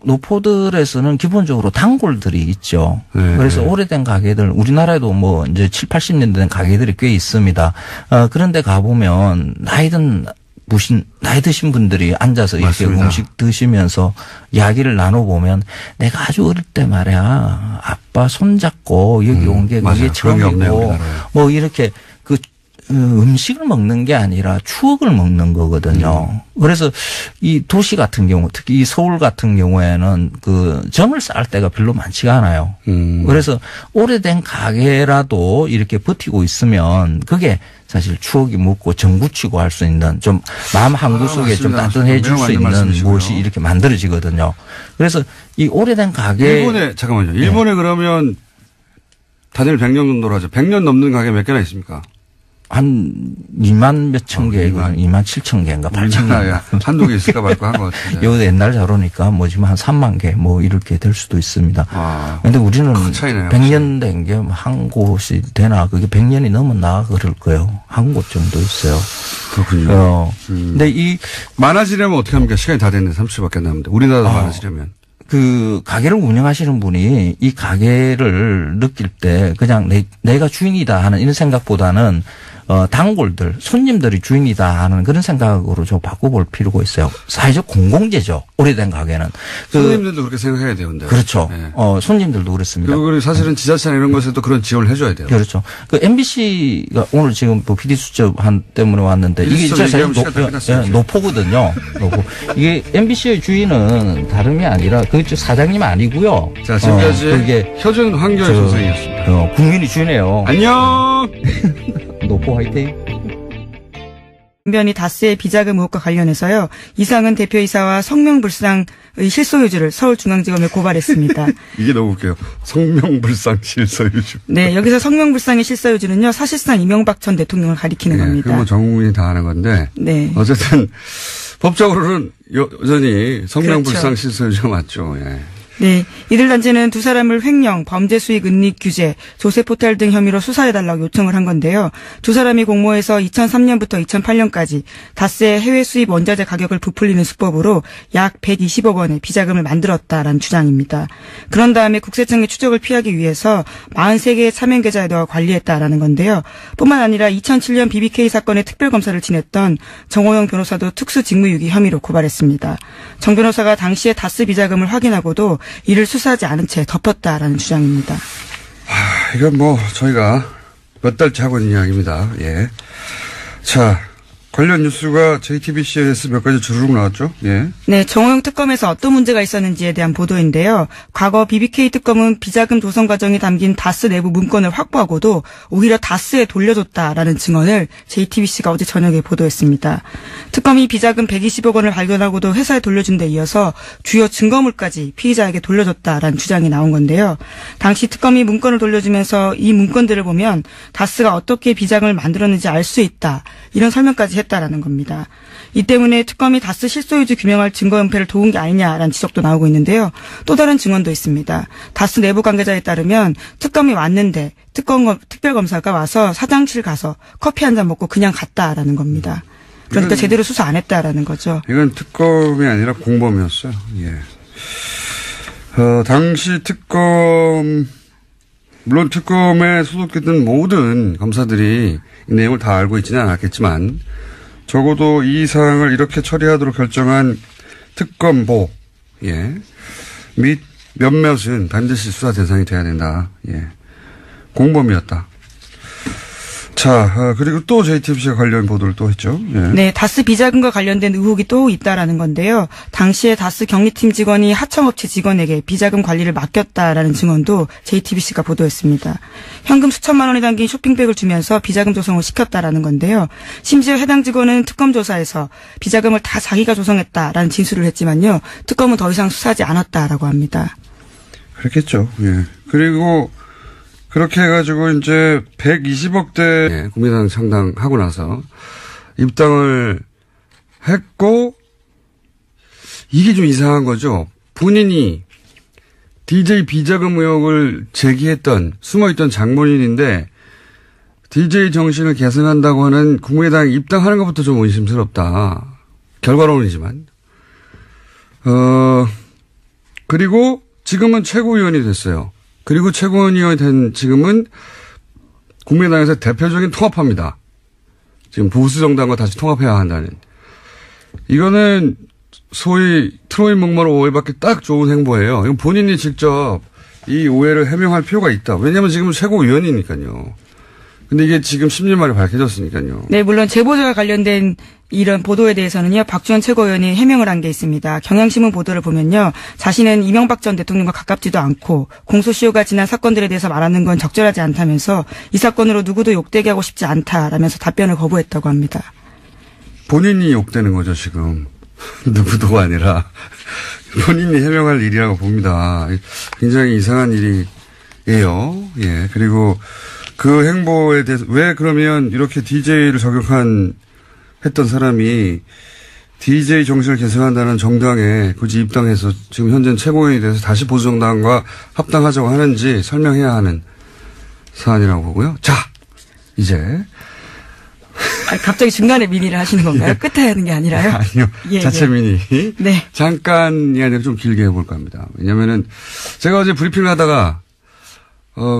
노포들에서는 기본적으로 단골들이 있죠. 그래서 오래된 가게들, 우리나라에도 이제 7, 80년대 된 가게들이 꽤 있습니다. 그런데 가보면 나이 드신 분들이 앉아서 이렇게 맞습니다. 음식 드시면서 이야기를 나눠보면 내가 아주 어릴 때 말이야 아빠 손잡고 여기 온 게 그게 처음이고 이렇게 음식을 먹는 게 아니라 추억을 먹는 거거든요. 그래서 이 도시 같은 경우 특히 이 서울 같은 경우에는 정을 쌓을 때가 별로 많지가 않아요. 그래서 오래된 가게라도 이렇게 버티고 있으면 그게 사실 추억이 묻고 정붙이고 할 수 있는 좀 마음 한구석에 좀 따뜻해질 수 있는 무엇이 이렇게 만들어지거든요. 그래서 이 오래된 가게. 일본에 그러면 다들 100년 정도로 하죠. 100년 넘는 가게 몇 개나 있습니까? 한 2만 몇천 개, 2만 7천 개인가 8천 개인가. 한두 개 있을까 말까 한 것 같은데. 이거 옛날 자료니까 지금 한 3만 개 이렇게 될 수도 있습니다. 그런데 우리는 100년 된 게 한 곳이 되나 그게 100년이 넘었나 그럴 거예요. 한 곳 정도 있어요. 그렇군요. 근데 많아지려면 어떻게 합니까? 시간이 다 됐는데 30초밖에 안 남는데. 우리나라도 많아지려면. 가게를 운영하시는 분이 이 가게를 느낄 때 그냥 내가 주인이다 하는 이런 생각보다는 단골들, 손님들이 주인이다 하는 그런 생각으로 좀 바꿔볼 필요가 있어요. 사회적 공공재죠. 오래된 가게는. 손님들도 그렇게 생각해야 돼요. 근데. 그렇죠. 네. 손님들도 그렇습니다. 그리고 사실은 지자체나 이런 것에도 그런 지원을 해줘야 돼요. 그렇죠. 그 MBC가 오늘 지금 뭐 PD 수첩 때문에 왔는데 이게 사실 노포거든요. 노포. 이게 MBC의 주인은 다름이 아니라 그 사장님 아니고요. 자, 지금까지 그게 효준 황교안 선생님이었습니다. 국민이 주인이에요. 안녕. 노포 화이팅. 변이 다스의 비자금 의혹과 관련해서요. 이상은 대표이사와 성명불상의 실소유주를 서울중앙지검에 고발했습니다. 이게 너무 웃겨요. 성명불상 실소유주. 네, 여기서 성명불상의 실소유주는요. 사실상 이명박 전 대통령을 가리키는 겁니다. 그건 뭐 전 국민이 다 아는 건데. 네. 어쨌든 법적으로는 여전히 성명불상 그렇죠. 실소유주가 맞죠. 예. 네. 이들 단체는 두 사람을 횡령, 범죄 수익 은닉 규제, 조세포탈 등 혐의로 수사해달라고 요청을 한 건데요. 두 사람이 공모해서 2003년부터 2008년까지 다스의 해외 수입 원자재 가격을 부풀리는 수법으로 약 120억 원의 비자금을 만들었다라는 주장입니다. 그런 다음에 국세청의 추적을 피하기 위해서 43개의 차명 계좌에 넣어 관리했다라는 건데요. 뿐만 아니라 2007년 BBK 사건의 특별검사를 지냈던 정호영 변호사도 특수직무유기 혐의로 고발했습니다. 정 변호사가 당시에 다스 비자금을 확인하고도 이를 수사하지 않은 채 덮었다라는 주장입니다. 이건 뭐 저희가 몇 달째 하고 있는 이야기입니다. 예. 자, 관련 뉴스가 JTBC에서 몇 가지 주르륵 나왔죠? 예. 네, 정호영 특검에서 어떤 문제가 있었는지에 대한 보도인데요. 과거 BBK 특검은 비자금 조성 과정이 담긴 다스 내부 문건을 확보하고도 오히려 다스에 돌려줬다라는 증언을 JTBC가 어제 저녁에 보도했습니다. 특검이 비자금 120억 원을 발견하고도 회사에 돌려준 데 이어서 주요 증거물까지 피의자에게 돌려줬다라는 주장이 나온 건데요. 당시 특검이 문건을 돌려주면서 이 문건들을 보면 다스가 어떻게 비자금을 만들었는지 알 수 있다. 이런 설명까지 했다라는 겁니다. 이 때문에 특검이 다스 실소유주 규명할 증거 은폐를 도운 게 아니냐라는 지적도 나오고 있는데요. 또 다른 증언도 있습니다. 다스 내부 관계자에 따르면 특검이 왔는데 특별검사가 와서 사장실 가서 커피 한 잔 먹고 그냥 갔다라는 겁니다. 그러니까 제대로 수사 안 했다라는 거죠. 이건 특검이 아니라 공범이었어요. 예. 당시 물론 특검에 소속했던 모든 검사들이 이 내용을 다 알고 있지는 않았겠지만 적어도 이 사항을 이렇게 처리하도록 결정한 특검보, 예. 및 몇몇은 반드시 수사 대상이 돼야 된다. 예. 공범이었다. 자, 그리고 또 JTBC가 관련 보도를 또 했죠. 예. 네, 다스 비자금과 관련된 의혹이 또 있다라는 건데요. 당시에 다스 경리팀 직원이 하청업체 직원에게 비자금 관리를 맡겼다라는 증언도 JTBC가 보도했습니다. 현금 수천만 원이 담긴 쇼핑백을 주면서 비자금 조성을 시켰다라는 건데요. 심지어 해당 직원은 특검 조사에서 비자금을 다 자기가 조성했다라는 진술을 했지만요. 특검은 더 이상 수사하지 않았다라고 합니다. 그렇겠죠. 예. 그리고 그렇게 해가지고 이제 120억대 국민의당 창당하고 나서 입당을 했고 이게 좀 이상한 거죠. 본인이 DJ 비자금 의혹을 제기했던 숨어있던 장본인인데 DJ 정신을 계승한다고 하는 국민의당 입당하는 것부터 좀 의심스럽다. 결과론이지만. 그리고 지금은 최고위원이 됐어요. 그리고 최고위원이 된 지금은 국민의당에서 대표적인 통합합니다. 지금 보수 정당과 다시 통합해야 한다는. 이거는 소위 트로이 목마루 오해받기 딱 좋은 행보예요. 이건 본인이 직접 이 오해를 해명할 필요가 있다. 왜냐하면 지금 최고위원이니까요. 근데 이게 지금 10년 만에 밝혀졌으니까요. 네, 물론 제보자와 관련된 이런 보도에 대해서는요, 박지원 최고위원이 해명을 한 게 있습니다. 경향신문 보도를 보면요, 자신은 이명박 전 대통령과 가깝지도 않고 공소시효가 지난 사건들에 대해서 말하는 건 적절하지 않다면서 이 사건으로 누구도 욕되게 하고 싶지 않다라면서 답변을 거부했다고 합니다. 본인이 욕되는 거죠, 지금. 누구도가 아니라 본인이 해명할 일이라고 봅니다. 굉장히 이상한 일이에요. 예, 그리고 그 행보에 대해서 왜 그러면 이렇게 DJ를 했던 사람이 DJ 정신을 계승한다는 정당에 굳이 입당해서 지금 현재는 최고위원이 돼서 다시 보수정당과 합당하자고 하는지 설명해야 하는 사안이라고 보고요. 자, 이제. 갑자기 중간에 민의를 하시는 건가요? 예. 끝에 하는 게 아니라요? 아니요. 예, 자체 민의. 네. 잠깐 이 아니라 좀 길게 해볼까 합니다. 왜냐면은 제가 어제 브리핑을 하다가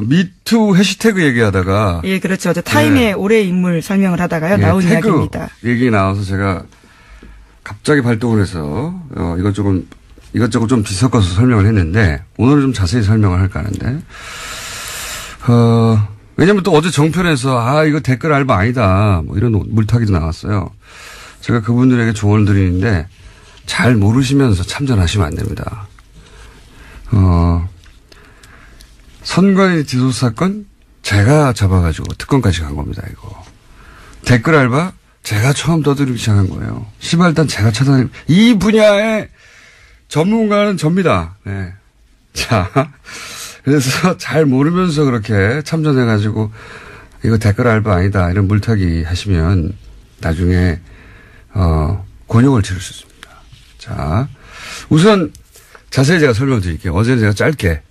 미투 해시태그 얘기하다가. 예, 그렇죠. 어제 타임의 올해 인물 설명을 하다가요. 나온 이야기입니다. 얘기 나와서 제가 갑자기 발동을 해서, 이것저것 좀 뒤섞어서 설명을 했는데, 오늘은 좀 자세히 설명을 할까 하는데, 왜냐면 또 어제 정편에서, 이거 댓글 알바 아니다. 뭐 이런 물타기도 나왔어요. 제가 그분들에게 조언을 드리는데, 잘 모르시면서 참전하시면 안 됩니다. 선관위 뒤소수 사건, 제가 잡아가지고 특검까지 간 겁니다, 이거. 댓글 알바, 제가 처음 떠들기 시작한 거예요. 시발단 제가 찾아낸, 이 분야의 전문가는 접니다. 네. 자, 그래서 잘 모르면서 그렇게 참전해가지고, 이거 댓글 알바 아니다, 이런 물타기 하시면, 나중에, 곤욕을 치를 수 있습니다. 자, 우선, 자세히 제가 설명드릴게요. 어제는 제가 짧게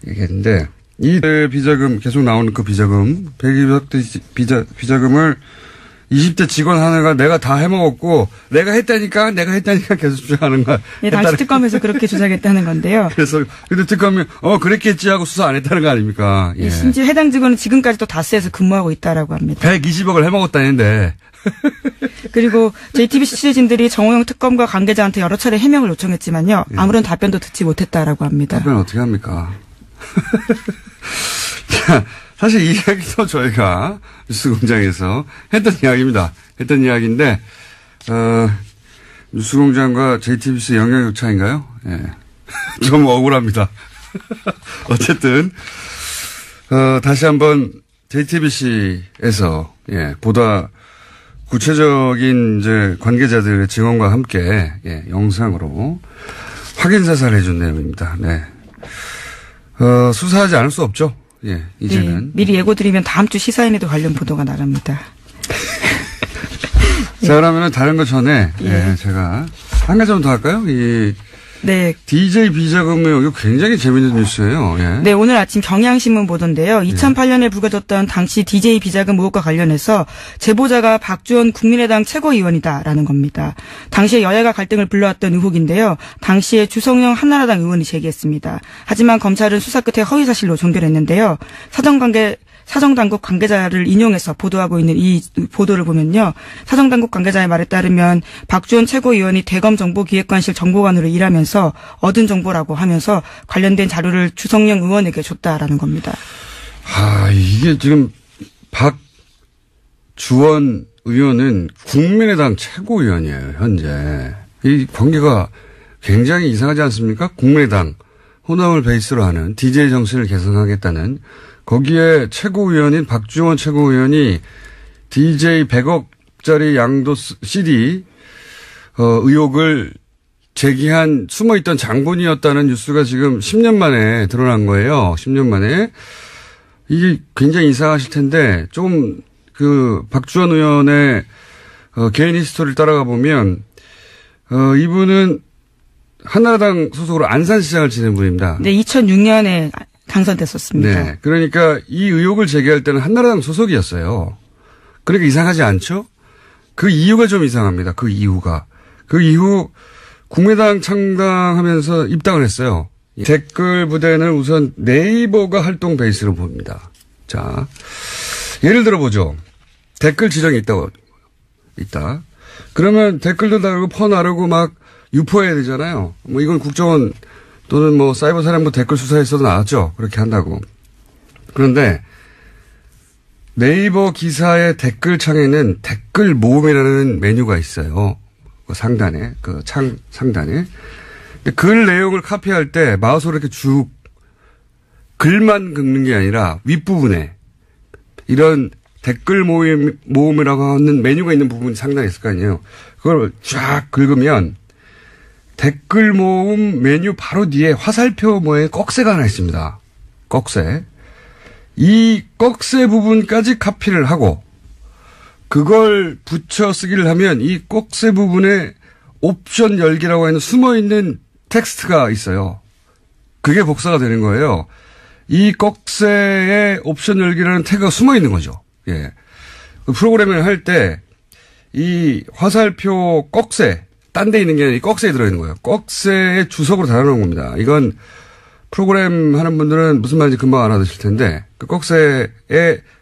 얘기했는데, 이 비자금, 계속 나오는 그 비자금, 120대 비자금을 20대 직원 하나가 내가 다 해먹었고, 내가 했다니까 계속 주장하는 거야. 예, 당시 특검에서 그렇게 주장했다는 건데요. 그래서, 근데 특검이, 그랬겠지 하고 수사 안 했다는 거 아닙니까? 예. 심지어 해당 직원은 지금까지도 다스에서 근무하고 있다라고 합니다. 120억을 해먹었다는데. 그리고 JTBC 취재진들이 정호영 특검과 관계자한테 여러 차례 해명을 요청했지만요. 아무런 답변도 듣지 못했다라고 합니다. 답변 어떻게 합니까? 자, 사실 이 이야기도 저희가 뉴스공장에서 했던 이야기입니다. 했던 이야기인데, 뉴스공장과 JTBC 영향력 차인가요? 예. 좀 억울합니다. 어쨌든, 다시 한번 JTBC에서, 보다 구체적인 이제 관계자들의 증언과 함께, 영상으로 확인 사살을 해준 내용입니다. 네. 수사하지 않을 수 없죠. 이제는. 미리 예고드리면 다음 주 시사인에도 관련 보도가 나갑니다. 자, 그러면은 다른 거 전에, 제가 한 가지만 더 할까요? 네. DJ 비자금 의혹이 굉장히 재밌는 뉴스예요. 네, 오늘 아침 경향신문 보도인데요. 2008년에 불거졌던 당시 DJ 비자금 의혹과 관련해서 제보자가 박주원 국민의당 최고위원이다라는 겁니다. 당시에 여야가 갈등을 불러왔던 의혹인데요. 당시에 주성영 한나라당 의원이 제기했습니다. 하지만 검찰은 수사 끝에 허위사실로 종결했는데요. 사정당국 관계자를 인용해서 보도하고 있는 이 보도를 보면요. 사정당국 관계자의 말에 따르면 박주원 최고위원이 대검정보기획관실 정보관으로 일하면서 얻은 정보라고 하면서 관련된 자료를 주성영 의원에게 줬다라는 겁니다. 이게 지금 박주원 의원은 국민의당 최고위원이에요, 현재. 이 관계가 굉장히 이상하지 않습니까? 국민의당 호남을 베이스로 하는 DJ 정신을 개선하겠다는 거기에 최고위원인 박주원 최고위원이 DJ 100억짜리 양도 CD 의혹을 제기한 숨어있던 장본이었다는 뉴스가 지금 10년 만에 드러난 거예요. 10년 만에. 이게 굉장히 이상하실 텐데 좀 박주원 의원의 개인 히스토리를 따라가 보면 이분은 한나라당 소속으로 안산시장을 지낸 분입니다. 네, 2006년에 당선됐었습니다. 네. 그러니까 이 의혹을 제기할 때는 한나라당 소속이었어요. 그러니까 이상하지 않죠? 그 이유가 좀 이상합니다. 그 이후 국민의당 창당하면서 입당을 했어요. 댓글 부대는 우선 네이버가 활동 베이스로 봅니다. 자, 예를 들어보죠. 댓글 지정이 있다. 그러면 댓글도 다르고 퍼나르고 막 유포해야 되잖아요. 이건 국정원 또는 사이버 사령부 댓글 수사에서도 나왔죠. 그렇게 한다고. 그런데 네이버 기사의 댓글창에는 댓글 모음이라는 메뉴가 있어요. 그 상단에, 상단에. 글 내용을 카피할 때 마우스로 이렇게 쭉 글만 긁는 게 아니라 윗부분에 이런 댓글 모음이라고 하는 메뉴가 있는 부분이 상단에 있을 거 아니에요. 그걸 쫙 긁으면 댓글 모음 메뉴 바로 뒤에 화살표 모양의 꺽쇠가 하나 있습니다. 꺽쇠. 이 꺽쇠 부분까지 카피를 하고 그걸 붙여 쓰기를 하면 이 꺽쇠 부분에 옵션 열기라고 하는 숨어있는 텍스트가 있어요. 그게 복사가 되는 거예요. 이 꺽쇠에 옵션 열기라는 태그가 숨어있는 거죠. 프로그래밍을 할 때 이 화살표 꺽쇠 딴 데 있는 게 아니라 이 꺽쇠에 들어있는 거예요. 꺽쇠의 주석으로 달아놓은 겁니다. 이건 프로그램 하는 분들은 무슨 말인지 금방 알아듣실 텐데, 그 꺽쇠에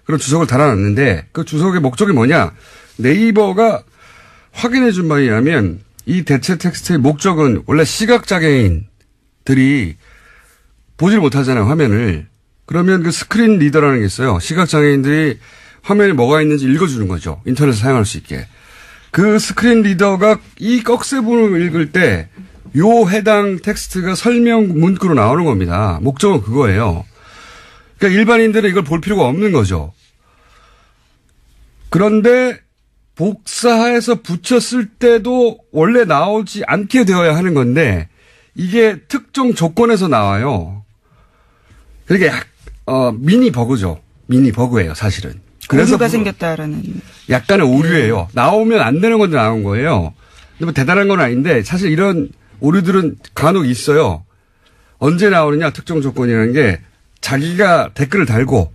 그런 주석을 달아놨는데, 그 주석의 목적이 뭐냐? 네이버가 확인해 준 바에 의하면 이 대체 텍스트의 목적은 원래 시각장애인들이 보질 못하잖아요, 화면을. 그러면 그 스크린 리더라는 게 있어요. 시각장애인들이 화면에 뭐가 있는지 읽어주는 거죠. 인터넷을 사용할 수 있게. 그 스크린 리더가 이 꺽쇠본을 읽을 때 요 해당 텍스트가 설명 문구로 나오는 겁니다. 목적은 그거예요. 그러니까 일반인들은 이걸 볼 필요가 없는 거죠. 그런데 복사해서 붙였을 때도 원래 나오지 않게 되어야 하는 건데 이게 특정 조건에서 나와요. 그러니까 미니 버그죠. 미니 버그예요, 사실은. 그래서 오류가 생겼다라는. 약간의 오류예요. 나오면 안 되는 건데 나온 거예요. 근데 뭐 대단한 건 아닌데 사실 이런 오류들은 간혹 있어요. 언제 나오느냐 특정 조건이라는 게 자기가 댓글을 달고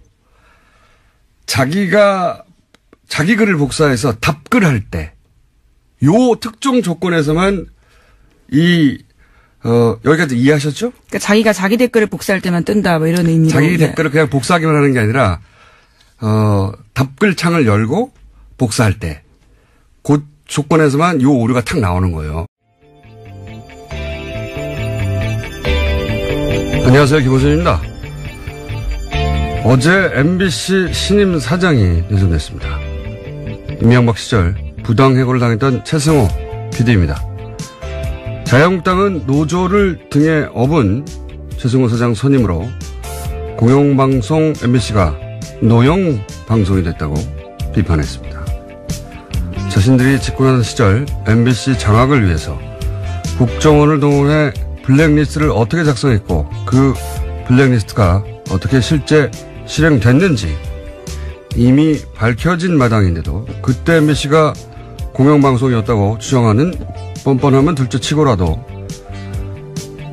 자기가 자기 글을 복사해서 답글을 할 때 요 특정 조건에서만 여기까지 이해하셨죠? 그러니까 자기가 자기 댓글을 복사할 때만 뜬다 뭐 이런 의미로. 자기 댓글을 그냥 복사하기만 하는 게 아니라 답글 창을 열고 복사할 때 그 조건에서만 요 오류가 탁 나오는 거예요. 안녕하세요. 김호준입니다. 어제 MBC 신임 사장이 내정됐습니다. 이명박 시절 부당해고를 당했던 최승호 PD입니다. 자유한국당은 노조를 등에 업은 최승호 사장 선임으로 공영방송 MBC가 노영 방송이 됐다고 비판했습니다. 자신들이 집권하던 시절 MBC 장악을 위해서 국정원을 동원해 블랙리스트를 어떻게 작성했고 그 블랙리스트가 어떻게 실제 실행됐는지 이미 밝혀진 마당인데도 그때 MBC가 공영방송이었다고 주장하는 뻔뻔함은 둘째치고라도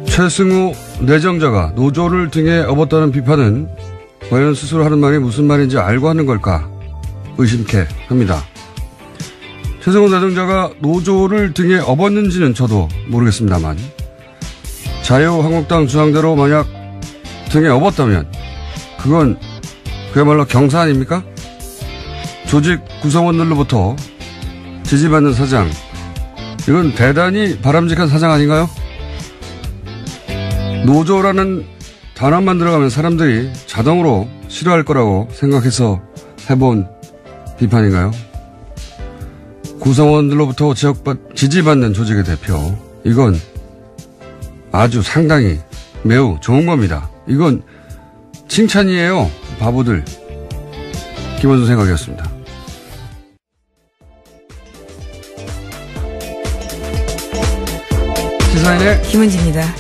최승호 내정자가 노조를 등에 업었다는 비판은 과연 스스로 하는 말이 무슨 말인지 알고 하는 걸까 의심케 합니다. 최승호 내정자가 노조를 등에 업었는지는 저도 모르겠습니다만 자유한국당 주장대로 만약 등에 업었다면 그건 그야말로 경사 아닙니까? 조직 구성원들로부터 지지받는 사장, 이건 대단히 바람직한 사장 아닌가요? 노조라는 단어만 들어가면 사람들이 자동으로 싫어할 거라고 생각해서 해본 비판인가요? 구성원들로부터 지지받는 조직의 대표, 이건 아주 상당히 매우 좋은 겁니다. 이건 칭찬이에요. 바보들. 김원준 생각이었습니다. 시사인의 김은지입니다.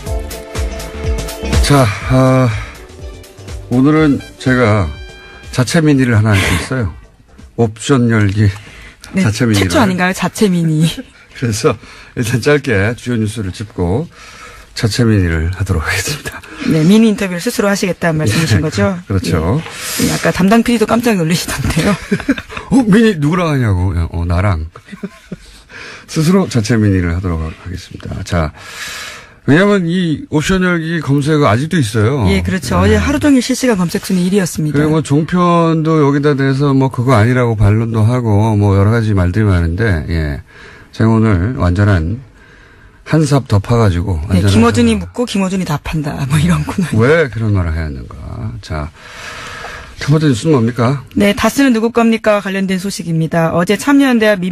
자, 오늘은 제가 자체 미니를 하나 할 수 있어요. 옵션 열기 네, 자체 미니. 최초 아닌가요? 자체 미니. 그래서 일단 짧게 주요 뉴스를 짚고 자체 미니를 하도록 하겠습니다. 네, 미니 인터뷰를 스스로 하시겠다는 말씀이신 거죠? 그렇죠. 네. 아까 담당 PD도 깜짝 놀라시던데요. 미니 누구랑 하냐고. 나랑. 스스로 자체 미니를 하도록 하겠습니다. 자, 왜냐하면 이 옵션 열기 검색어 아직도 있어요. 예, 그렇죠. 어제 하루 종일 실시간 검색 순위 1위였습니다. 그리고 뭐 종편도 여기다 대해서 뭐 그거 아니라고 반론도 하고 뭐 여러 가지 말들이 많은데, 예. 제가 오늘 완전한 한 삽 덮어가지고. 네, 김어준이 묻고 김어준이 답한다. 뭐 이런 코너. 왜 그런 말을 해야 하는가. 자, 첫 번째 뉴스는 뭡니까? 네, 다스는 누구 겁니까? 관련된 소식입니다. 어제 참여연대와